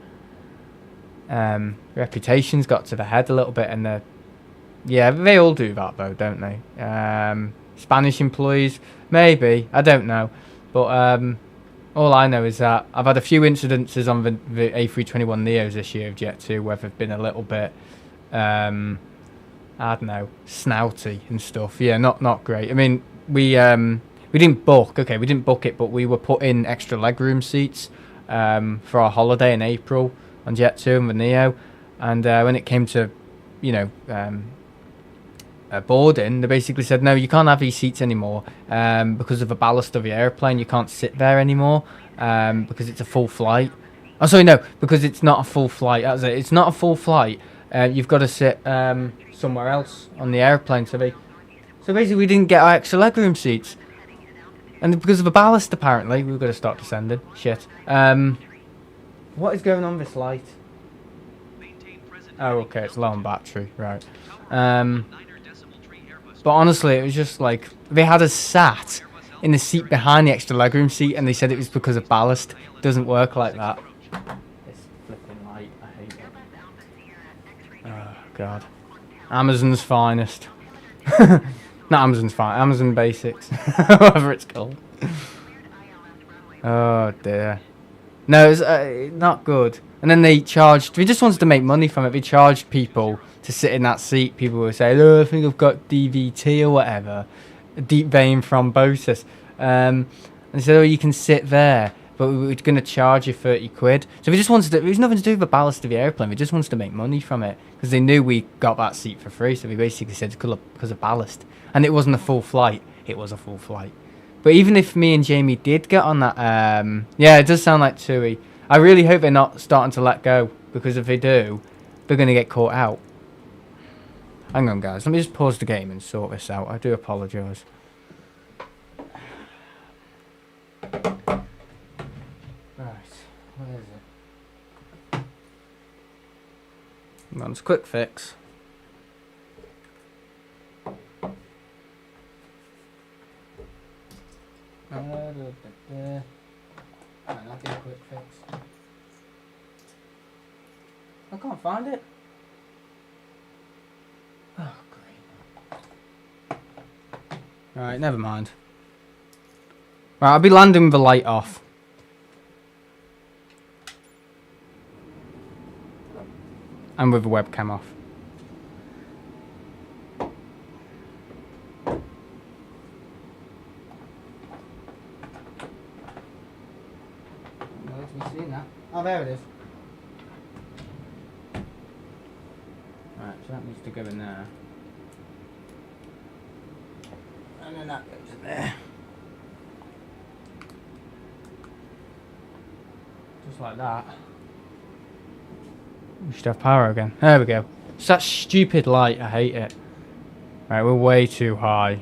reputation's got to the head a little bit, and yeah, they all do that though, don't they? Spanish employees, maybe, I don't know. But all I know is that I've had a few incidences on the A321Neos this year of Jet2 where they've been a little bit, I don't know, snouty and stuff. Yeah, not great. I mean, we didn't book it, but we were put in extra legroom seats for our holiday in April on Jet2 and the Neo. And when it came to, you know, boarding, they basically said, no, you can't have these seats anymore because of the ballast of the airplane. You can't sit there anymore because it's a full flight. Oh, sorry, no, because it's not a full flight. It's not a full flight you've got to sit somewhere else on the airplane. So basically we didn't get our extra legroom seats. And because of a ballast, apparently, we've got to start descending. Shit. What is going on with this light? Oh, okay, it's low on battery, right. But honestly, it was just like, they had us sat in the seat behind the extra legroom seat, and they said it was because of ballast. It doesn't work like that. This flipping light, I hate it. Oh, God. Amazon's finest. Not Amazon's fine, Amazon Basics, whatever it's called. Oh dear. No, it's not good. And then they just wanted to make money from it. They charged people to sit in that seat. People were saying, oh, I think I've got DVT or whatever. Deep vein thrombosis. And they said, oh, you can sit there, but we're going to charge you 30 quid. So we just wanted to, it was nothing to do with the ballast of the airplane. We just wanted to make money from it. Because they knew we got that seat for free. So we basically said it's because of ballast. And it wasn't a full flight. It was a full flight. But even if me and Jamie did get on that, yeah, it does sound like TUI. I really hope they're not starting to let go. Because if they do, they're going to get caught out. Hang on, guys. Let me just pause the game and sort this out. I do apologise. Right. Where is it? That's a quick fix. That'd be a quick fix. I can't find it. Oh, great. Right, never mind. Right, I'll be landing with the light off. And with the webcam off. Oh, there it is. Right, so that needs to go in there. And then that goes in there. Just like that. We should have power again. There we go. It's that stupid light, I hate it. Right, we're way too high.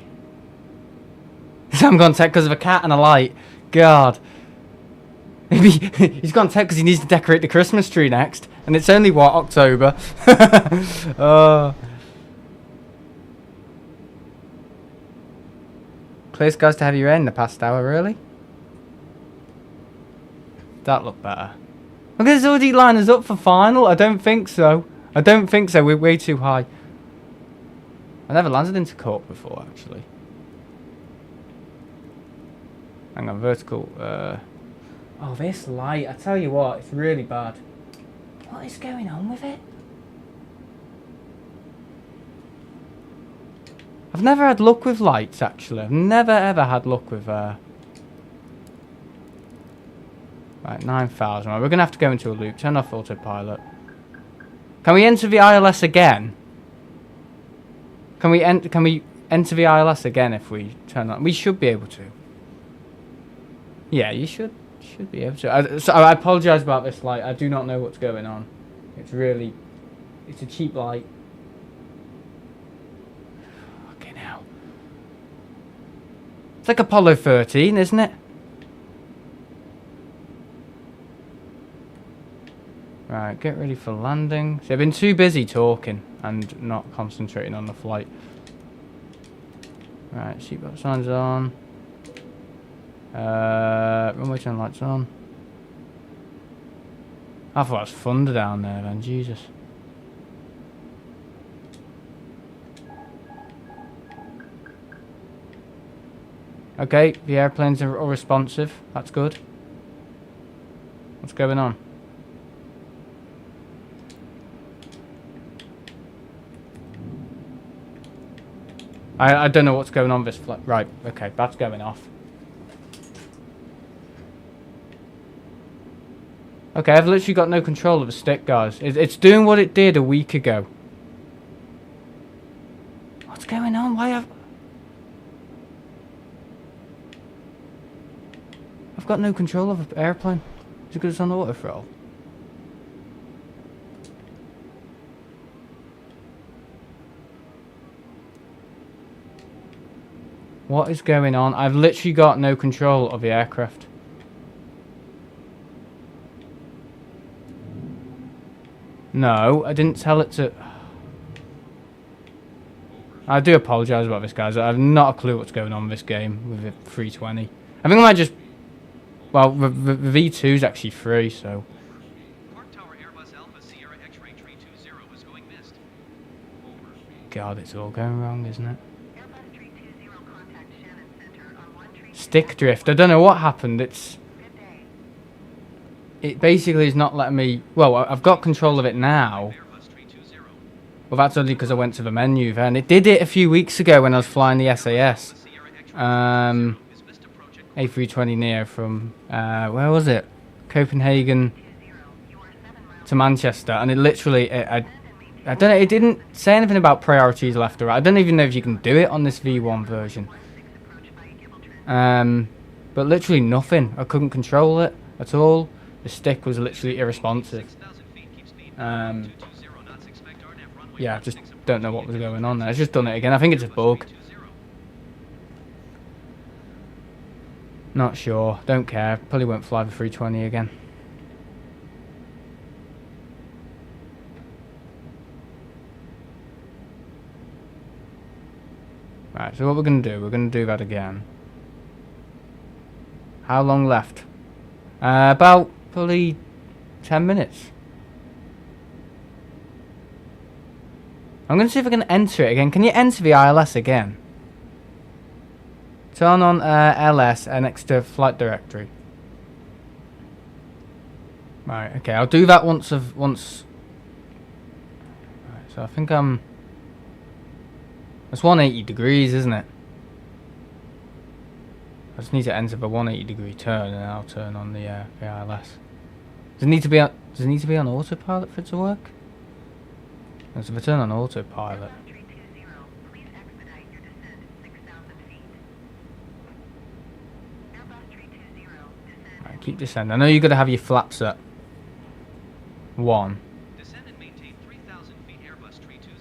I'm gone tech because of a cat and a light. God. Maybe he's gone tech because he needs to decorate the Christmas tree next. And it's only, what, October? Clear skies to heavy rain in the past hour, really? That looked better. Look, there's already liners up for final. I don't think so. I don't think so. We're way too high. I never landed into Cork before, actually. Hang on, vertical. Oh, this light. I tell you what, it's really bad. What is going on with it? I've never had luck with lights, actually. I've never, ever had luck with... Right, 9,000. Right, we're going to have to go into a loop. Turn off autopilot. Can we enter the ILS again? Can we enter the ILS again if we turn on? We should be able to. Yeah, you should be able to. So I apologise about this light. I do not know what's going on. It's really... It's a cheap light. Okay, now. It's like Apollo 13, isn't it? Right, get ready for landing. So I've been too busy talking and not concentrating on the flight. Right, seatbelt signs on. Runway turn lights on. I thought it was thunder down there then, Jesus. Okay, the airplanes are all responsive. That's good. What's going on? I don't know what's going on with this flight. Right, okay, that's going off. Okay, I've literally got no control of the stick, guys. It's doing what it did a week ago. What's going on? Why have... I've got no control of the airplane. Is it because it's on auto throttle? What is going on? I've literally got no control of the aircraft. No, I didn't tell it to... I do apologise about this, guys. I have not a clue what's going on with this game with the 320. I think I might just... Well, the V2 is actually free, so... Cork Tower Airbus Alpha Sierra X-ray 320 is going missed. God, it's all going wrong, isn't it? Airbus 320 contact Shannon Center on 132. Stick drift. I don't know what happened. It's... Good day. It basically is not letting me... Well, I've got control of it now. Airbus 320. Well, that's only because I went to the menu then. It did it a few weeks ago when I was flying the SAS. Sierra X-ray is missed approaching. A320Neo from... where was it? Copenhagen 20, you are 7 miles. to Manchester. And it literally... I don't know. It didn't say anything about priorities left or right. I don't even know if you can do it on this V1 version. 16 approach by Gibraltar. But literally nothing. I couldn't control it at all. The stick was literally irresponsive. 6,000 feet, keep speed. Um, 220 knots, expect RNAV runway yeah, I just 16 approach. don't know what was going on there. It's just done it again. I think it's a bug. 320. Not sure. Don't care. Probably won't fly the 320 again. Right, so what we're going to do, we're going to do that again. How long left? About probably 10 minutes. I'm going to see if I can enter it again. Can you enter the ILS again? Turn on LS next to flight directory. Right, okay, I'll do that once. Right, so I think it's 180 degrees, isn't it? I just need to enter the 180 degree turn, and I'll turn on the ILS. Does it need to be on? Does it need to be on autopilot for it to work? So if I turn on autopilot. Airbus 320, please expedite your descent 6,000 feet. Airbus 320, descend. Right, keep descending. I know you've got to have your flaps at 1. Descend and maintain 3,000 feet Airbus 320.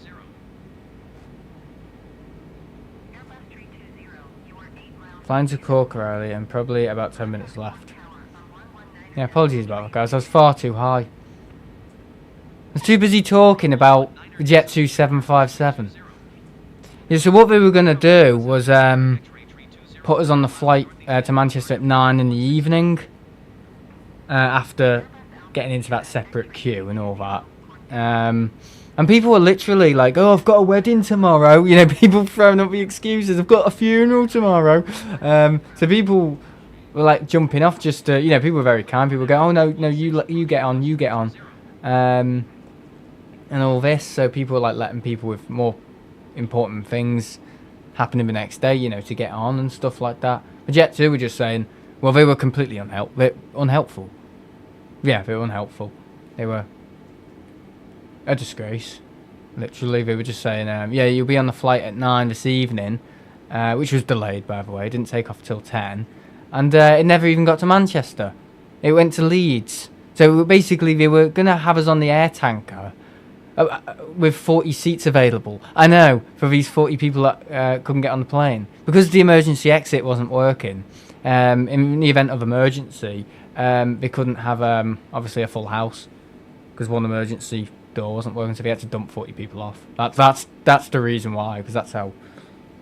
Airbus 320, you are 8 miles. Flying to Cork early and probably about 10 minutes left. Tower on 119. Yeah, apologies about that, guys. I was far too high. I was too busy talking about the Jet 2757. Yeah, so what we were going to do was put us on the flight to Manchester at 9 in the evening. After getting into that separate queue and all that. And people were literally like, oh, I've got a wedding tomorrow. You know, people throwing up the excuses. I've got a funeral tomorrow. So people were like jumping off just to, you know, people were very kind. People go, oh, no, you get on, you get on. And all this. So people were like letting people with more important things happening the next day, you know, to get on and stuff like that. But Jet 2 were just saying, well, they were completely unhelpful. Yeah, they were unhelpful. They were a disgrace. Literally, they were just saying, yeah, you'll be on the flight at 9 this evening, which was delayed, by the way. It didn't take off till 10. And it never even got to Manchester. It went to Leeds. So basically, they were going to have us on the air tanker with 40 seats available. I know, for these 40 people that couldn't get on the plane. Because the emergency exit wasn't working, in the event of emergency, they couldn't have, obviously, a full house. Because one emergency door wasn't working, so they had to dump 40 people off. That's the reason why, because that's how,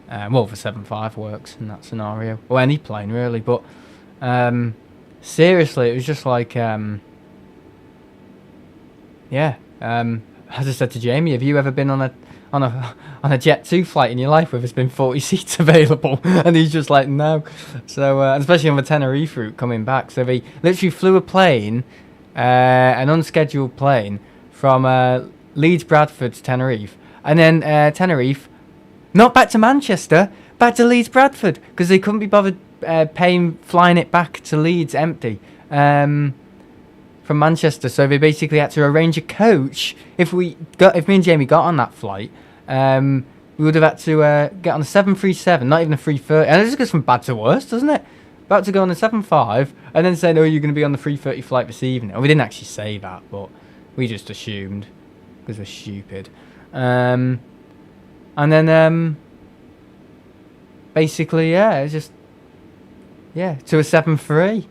well, the 7.5 works in that scenario. Or any plane, really. But, seriously, it was just like, yeah, as I said to Jamie, have you ever been on a Jet 2 flight in your life where there's been 40 seats available? And he's just like, no. So, especially on the Tenerife route coming back. So they literally flew a plane, an unscheduled plane, from Leeds Bradford to Tenerife. And then Tenerife, not back to Manchester, back to Leeds Bradford. Because they couldn't be bothered flying it back to Leeds empty. From Manchester, so they basically had to arrange a coach. If me and Jamie got on that flight, we would have had to get on a 737, not even a 330. And it just goes from bad to worse, doesn't it? About to go on a 7.5 and then say, no, you're going to be on the 330 flight this evening. Well, we didn't actually say that, but we just assumed because we're stupid. And then basically, yeah, it's just, yeah, to a 7.3.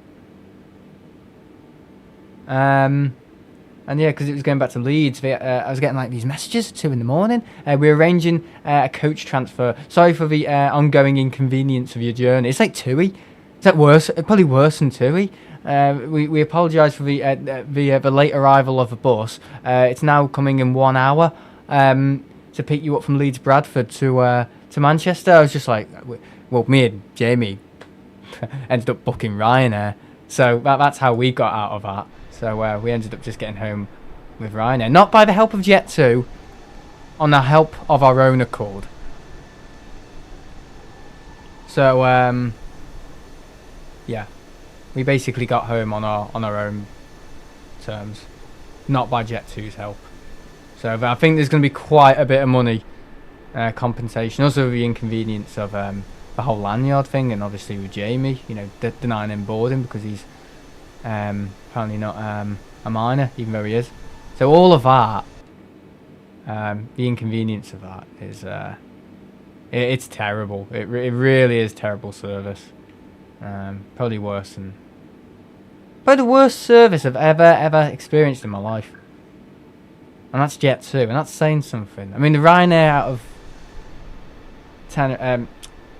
And yeah, because it was going back to Leeds, I was getting like these messages at 2 in the morning. We're arranging a coach transfer. Sorry for the ongoing inconvenience of your journey. It's like TUI. Is that worse? Probably worse than TUI. We apologise for the late arrival of the bus. It's now coming in 1 hour to pick you up from Leeds Bradford to Manchester. I was just like, well, me and Jamie ended up booking Ryanair, so that's how we got out of that. So we ended up just getting home with Ryanair, not by the help of Jet2, on the help of our own accord. So yeah, we basically got home on our own terms, not by Jet2's help. So I think there's going to be quite a bit of money compensation. Also the inconvenience of the whole lanyard thing, and obviously with Jamie, you know, denying him boarding because he's apparently not a minor, even though he is. So all of that, the inconvenience of that is it's terrible. It really is terrible service. Probably worse than, probably the worst service I've ever experienced in my life. And that's Jet2, and that's saying something. I mean, the Ryanair out of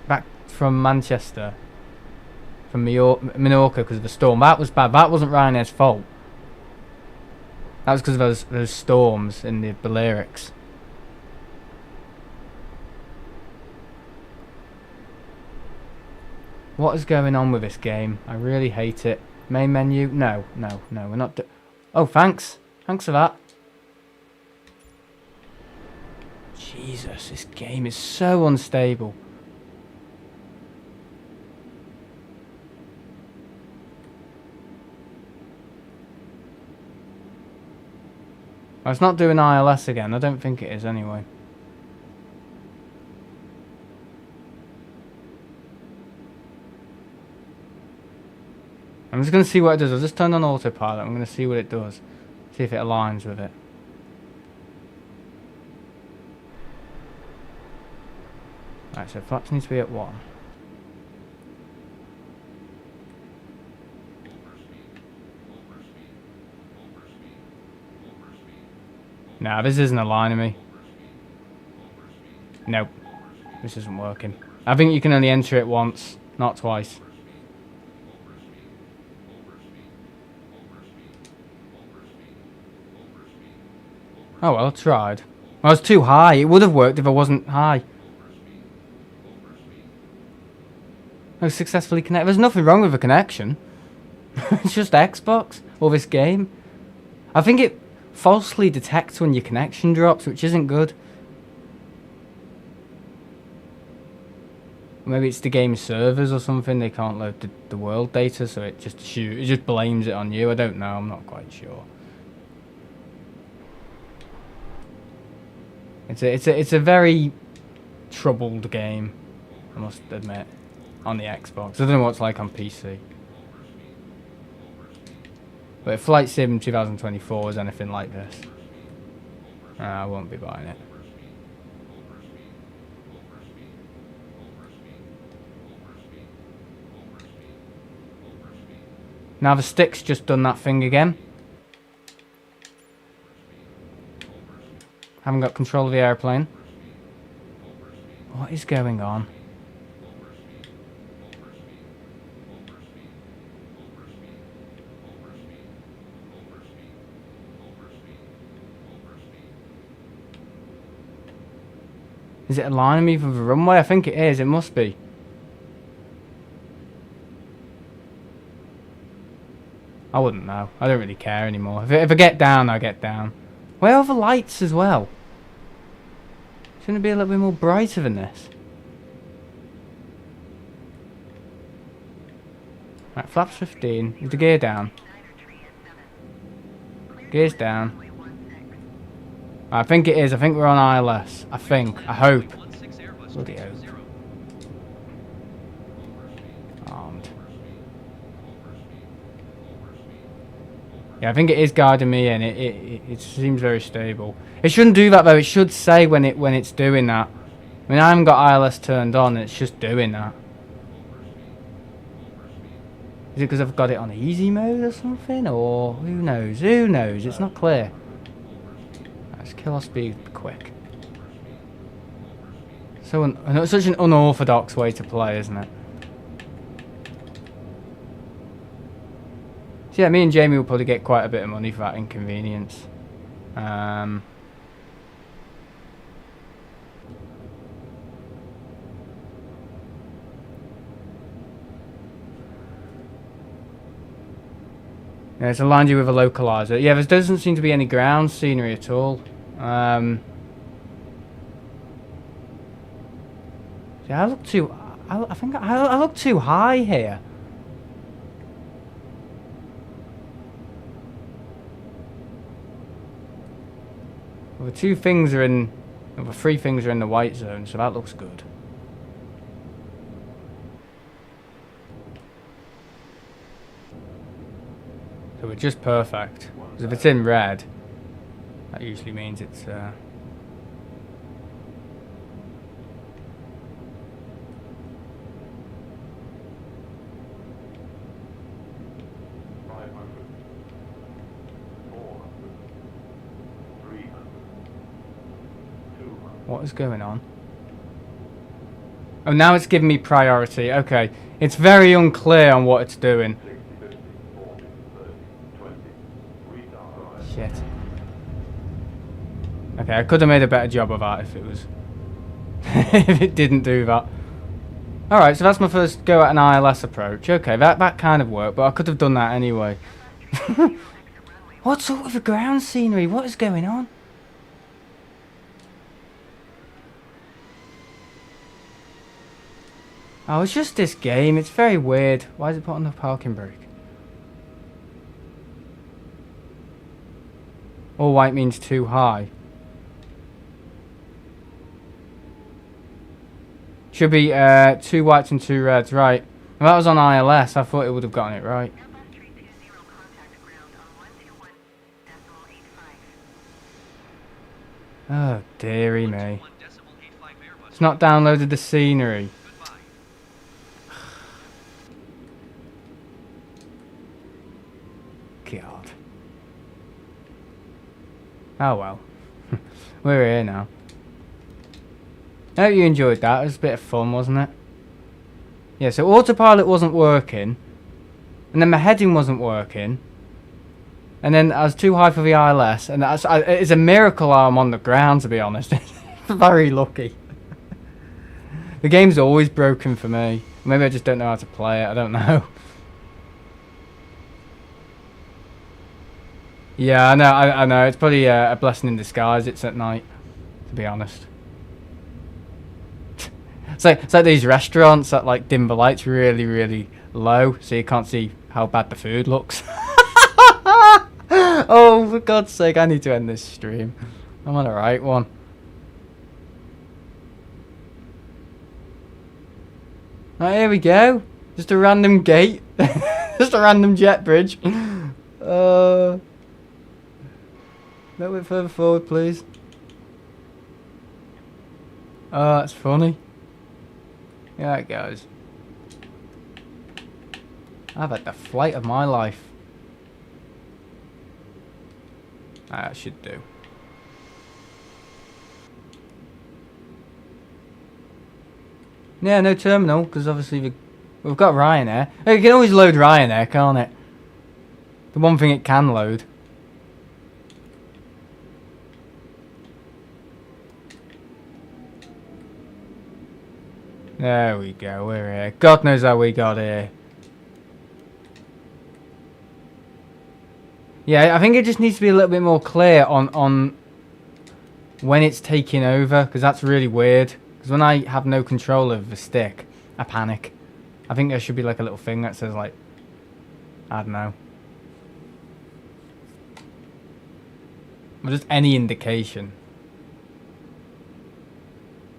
back from Manchester, from Minorca because of the storm, that was bad. That wasn't Ryanair's fault. That was because of those storms in the Balearics. What is going on with this game? I really hate it. Main menu? No, we're not. Oh, thanks. Thanks for that. Jesus, this game is so unstable. Oh, it's not doing ILS again. I don't think it is anyway. I'm just going to see what it does. I'll just turn on autopilot. I'm going to see what it does. See if it aligns with it. Right, so flaps needs to be at 1. Nah, this isn't aligning me. Nope. This isn't working. I think you can only enter it once, not twice. Oh well, I tried. I was too high. It would have worked if I wasn't high. I was successfully connected. There's nothing wrong with the connection. It's just Xbox or this game. I think it falsely detects when your connection drops, which isn't good. Maybe it's the game servers or something. They can't load the world data, so it just blames it on you. I don't know. I'm not quite sure. It's a very troubled game, I must admit, on the Xbox. I don't know what it's like on PC. But if Flight Sim 2024 is anything like this, I won't be buying it. Now the stick's just done that thing again. Haven't got control of the airplane. What is going on? Is it aligning me with the runway? I think it is. It must be. I wouldn't know. I don't really care anymore. If I get down, I get down. Where are the lights as well? Shouldn't it be a little bit more brighter than this? Right, flaps 15. Is the gear down? Gear's down. I think it is. I think we're on ILS. I think. I hope. Bloody hope. Armed. Yeah, I think it is guiding me in. It seems very stable. It shouldn't do that though. It should say when it's doing that. I mean, I haven't got ILS turned on, and it's just doing that. Is it because I've got it on easy mode or something? Or who knows? Who knows? It's not clear. Let's kill our speed quick. So such an unorthodox way to play, isn't it? So yeah, me and Jamie will probably get quite a bit of money for that inconvenience. Yeah, it's aligned you with a localizer. Yeah, there doesn't seem to be any ground scenery at all. Yeah, I look too. I think I look too high here. Well, the two things are in. Well, the three things are in the white zone, so that looks good. So we're just perfect. Because if it's in red, that usually means it's. What is going on? Oh, now it's giving me priority. Okay. It's very unclear on what it's doing. Shit. Okay, I could have made a better job of that if it was... if it didn't do that. Alright, so that's my first go at an ILS approach. Okay, that kind of worked, but I could have done that anyway. What sort of a ground scenery? What is going on? Oh, it's just this game. It's very weird. Why is it put on the parking brake? All white means too high. Should be 2 whites and 2 reds, right. Well, that was on ILS. I thought it would have gotten it right. Oh, dearie me. It's not downloaded the scenery. God. Oh well. We're here now. I hope you enjoyed that. It was a bit of fun, wasn't it? Yeah, so autopilot wasn't working. And then my heading wasn't working. And then I was too high for the ILS. And it's a miracle I'm on the ground, to be honest. Very lucky. The game's always broken for me. Maybe I just don't know how to play it. I don't know. Yeah, I know. It's probably a blessing in disguise. It's at night, to be honest. It's like these restaurants that like dim the lights really, really low, so you can't see how bad the food looks. Oh, for God's sake! I need to end this stream. I'm on the right one. Right, here we go. Just a random gate. Just a random jet bridge. A little bit further forward, please. Oh, that's funny. Yeah, it goes. I've had the flight of my life. That should do. Yeah, no terminal, because obviously we've got Ryanair. You can always load Ryanair, can't it? The one thing it can load. There we go, we're here. God knows how we got here. Yeah, I think it just needs to be a little bit more clear on when it's taking over, because that's really weird. Because when I have no control of the stick, I panic. I think there should be like a little thing that says like, I don't know. Or just any indication.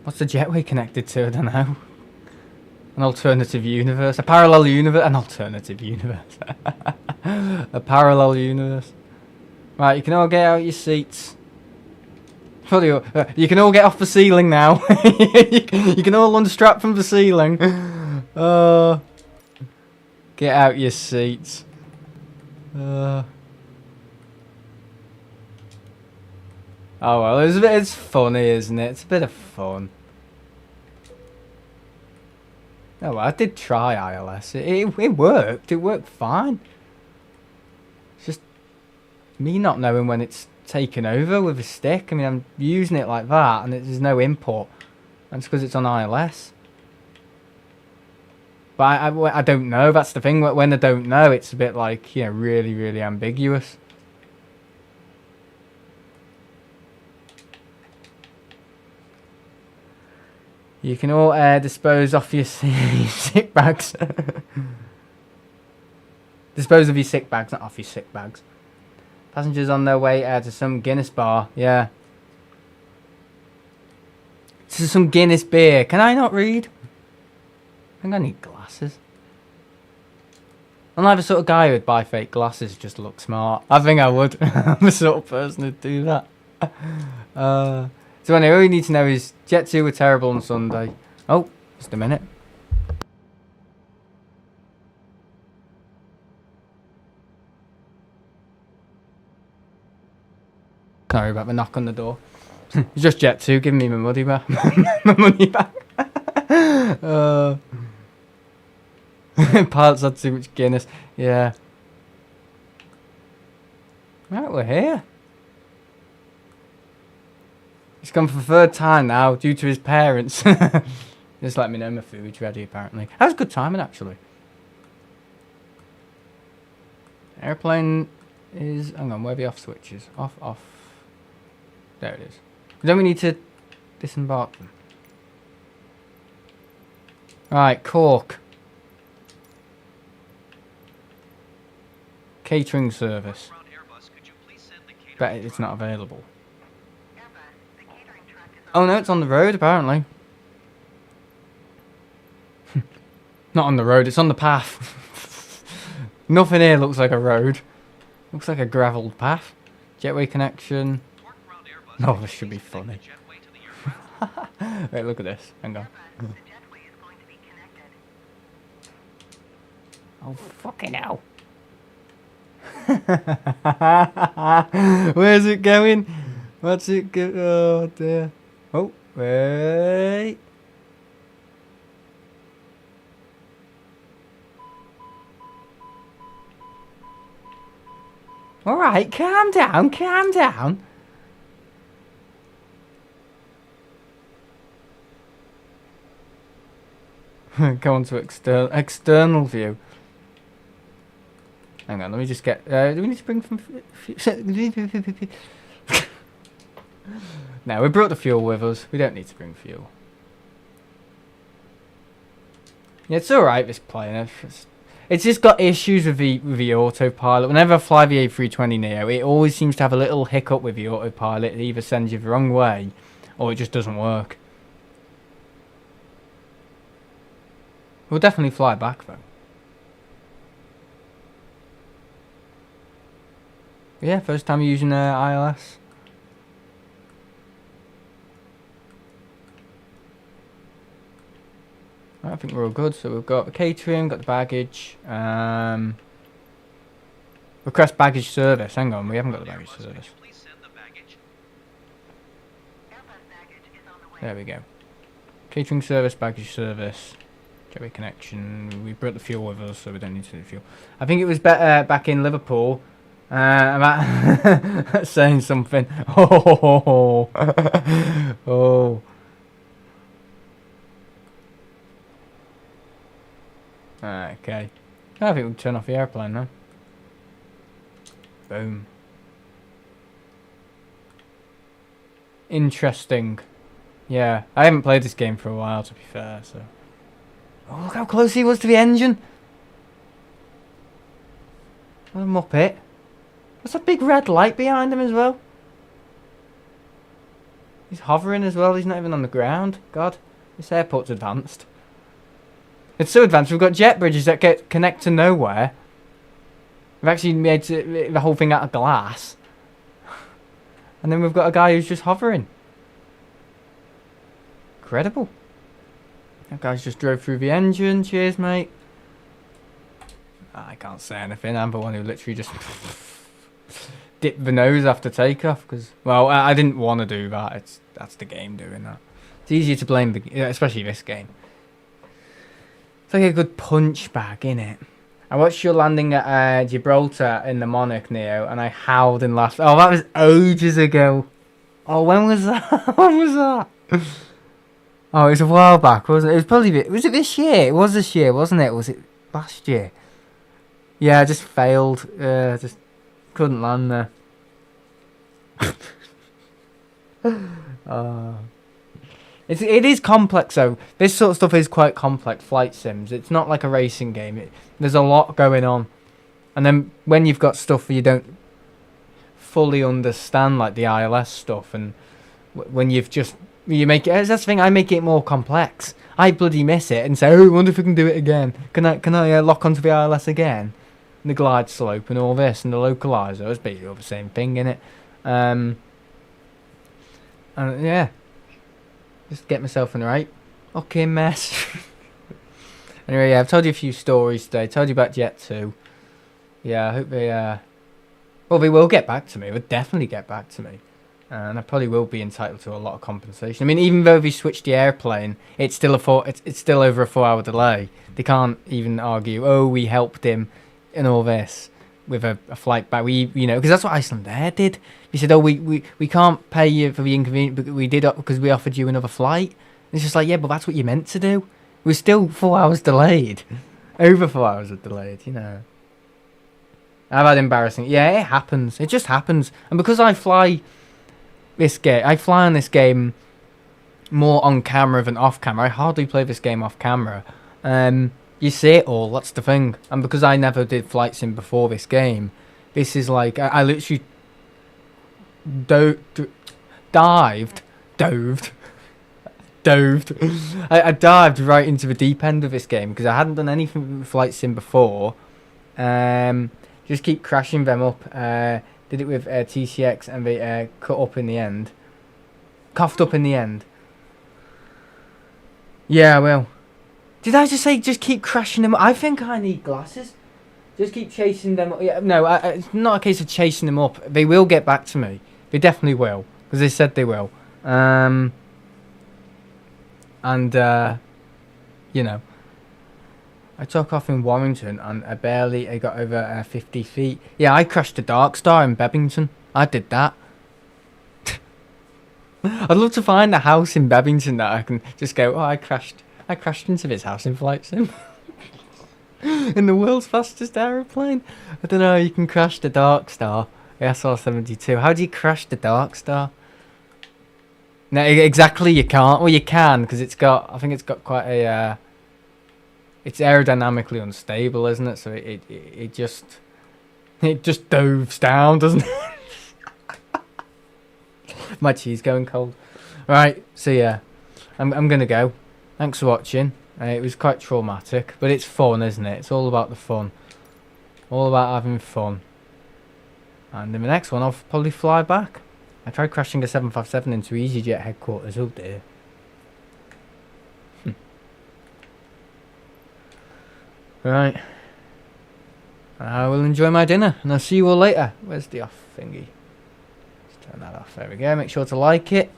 What's the jetway connected to? I don't know. An alternative universe. A parallel universe. An alternative universe. A parallel universe. Right, you can all get out your seats. Probably, you can all get off the ceiling now. You can all unstrap from the ceiling. Get out your seats. Oh well, it's funny, isn't it? It's a bit of fun. Oh well, I did try ILS. It worked. It worked fine. It's just me not knowing when it's taken over with a stick. I mean, I'm using it like that, and there's no input. That's because it's on ILS. But I don't know. That's the thing. When I don't know, it's a bit like, you know, really, really ambiguous. You can all dispose off your sick bags. Dispose of your sick bags, not off your sick bags. Passengers on their way to some Guinness bar. Yeah. To some Guinness beer. Can I not read? I think I need glasses. I'm not the sort of guy who would buy fake glasses just to look smart. I think I would. I'm the sort of person who'd do that. So anyway, all you need to know is Jet 2 were terrible on Sunday. Oh, just a minute. Sorry about the knock on the door. It's just Jet 2 giving me my money back. My money back. Pilots had too much Guinness. Yeah. Right, we're here. He's gone for the third time now due to his parents. Just let me know my food's ready, apparently. That was good timing, actually. Airplane is... Hang on, where are the off switches? Off, off. There it is. Then we need to disembark them. Right, Cork. Catering service. Bet it's not available. Oh no, it's on the road apparently. Not on the road, it's on the path. Nothing here looks like a road. Looks like a gravelled path. Jetway connection. Oh, this should be funny. Wait, look at this. Hang on. Oh, fucking hell. Where's it going? What's it go? Oh, dear. Oh, wait. Alright, calm down, calm down. Go on to external view. Hang on, let me just get... do we need to bring from... No, we brought the fuel with us. We don't need to bring fuel. Yeah, it's alright, this plane. It's just got issues with the autopilot. Whenever I fly the A320Neo, it always seems to have a little hiccup with the autopilot. It either sends you the wrong way, or it just doesn't work. We'll definitely fly back, though. Yeah, first time using ILS. I think we're all good. So we've got the catering, got the baggage. Request baggage service. Hang on, we haven't got the baggage service. There we go. Catering service, baggage service. Jetway connection. We brought the fuel with us, so we don't need to do fuel. I think it was better back in Liverpool. About saying something. Oh, oh. Okay. I think we'll turn off the airplane now. Boom. Interesting. Yeah, I haven't played this game for a while, to be fair, so... Oh, look how close he was to the engine! What a muppet. What's that big red light behind him as well? He's hovering as well, he's not even on the ground. God, this airport's advanced. It's so advanced, we've got jet bridges that connect to nowhere. We've actually made the whole thing out of glass. And then we've got a guy who's just hovering. incredible. That guy's just drove through the engine. Cheers, mate. I can't say anything. I'm the one who literally just dipped the nose after takeoff. Because, well, I didn't want to do that. That's the game doing that. It's easier to blame, especially this game. It's like a good punch bag, innit? I watched your landing at Gibraltar in the Monarch, Neo, and I howled and laughed. Oh, that was ages ago. Oh, when was that? When was that? Oh, it was a while back, wasn't it? It was probably... Was it this year? It was this year, wasn't it? Was it last year? Yeah, I just failed. Just couldn't land there. It is complex though. This sort of stuff is quite complex. Flight sims. It's not like a racing game. There's a lot going on, and then when you've got stuff you don't fully understand, like the ILS stuff, and when you make it. That's the thing. I make it more complex. I bloody miss it and say, oh, I wonder if we can do it again. Can I lock onto the ILS again? And the glide slope and all this and the localizer. It's basically all the same thing, innit? And yeah. Just get myself in the right fucking mess. Anyway, yeah, I've told you a few stories today. Told you about Jet 2. Yeah, I hope they... well, they will get back to me. They'll definitely get back to me. And I probably will be entitled to a lot of compensation. I mean, even though they switched the airplane, it's still it's still over a 4-hour delay. They can't even argue, oh, we helped him and all this with a flight back. Because that's what Iceland Air did. He said, oh, we can't pay you for the inconvenience, but we did because we offered you another flight. And it's just like, yeah, but that's what you meant to do. We're still 4 hours delayed. Over 4 hours of delayed, I've had embarrassing. Yeah, it happens. It just happens. And because I fly on this game more on camera than off camera. I hardly play this game off camera. You see it all, that's the thing. And because I never did flight sim before this game, this is like, I literally dived. I dived right into the deep end of this game because I hadn't done anything with flight sim before. Just keep crashing them up. Did it with TCX and they coughed up in the end. Yeah, well. Did I just say just keep crashing them up? I think I need glasses. Just keep chasing them up. Yeah, no, it's not a case of chasing them up. They will get back to me. They definitely will. Because they said they will. I took off in Warrington and I got over 50 feet. Yeah, I crashed the Dark Star in Bebington. I did that. I'd love to find a house in Bebington that I can just go, oh, I crashed into this house in flight sim. In the world's fastest aeroplane. I don't know, you can crash the Dark Star. The SR-72. How do you crash the Dark Star? No, exactly, you can't. Well, you can, because I think it's got quite a... it's aerodynamically unstable, isn't it? So it just dives down, doesn't it? My cheese going cold. Right, so yeah, I'm gonna go. Thanks for watching. It was quite traumatic, but it's fun, isn't it? It's all about the fun. All about having fun. And in the next one, I'll probably fly back. I tried crashing a 757 into easyJet headquarters. Oh dear. Right. I will enjoy my dinner, and I'll see you all later. Where's the off thingy? Let's turn that off. There we go. Make sure to like it.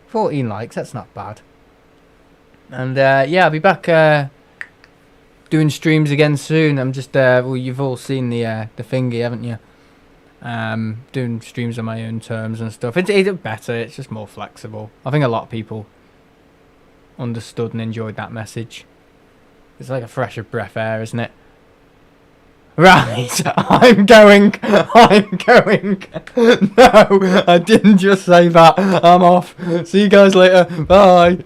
14 likes. That's not bad. And yeah, I'll be back doing streams again soon. I'm just well, you've all seen the thingy, haven't you? Doing streams on my own terms and stuff. It's better. It's just more flexible. I think a lot of people understood and enjoyed that message. It's like a fresh of breath air, isn't it? Right, I'm going. No, I didn't just say that. I'm off. See you guys later. Bye.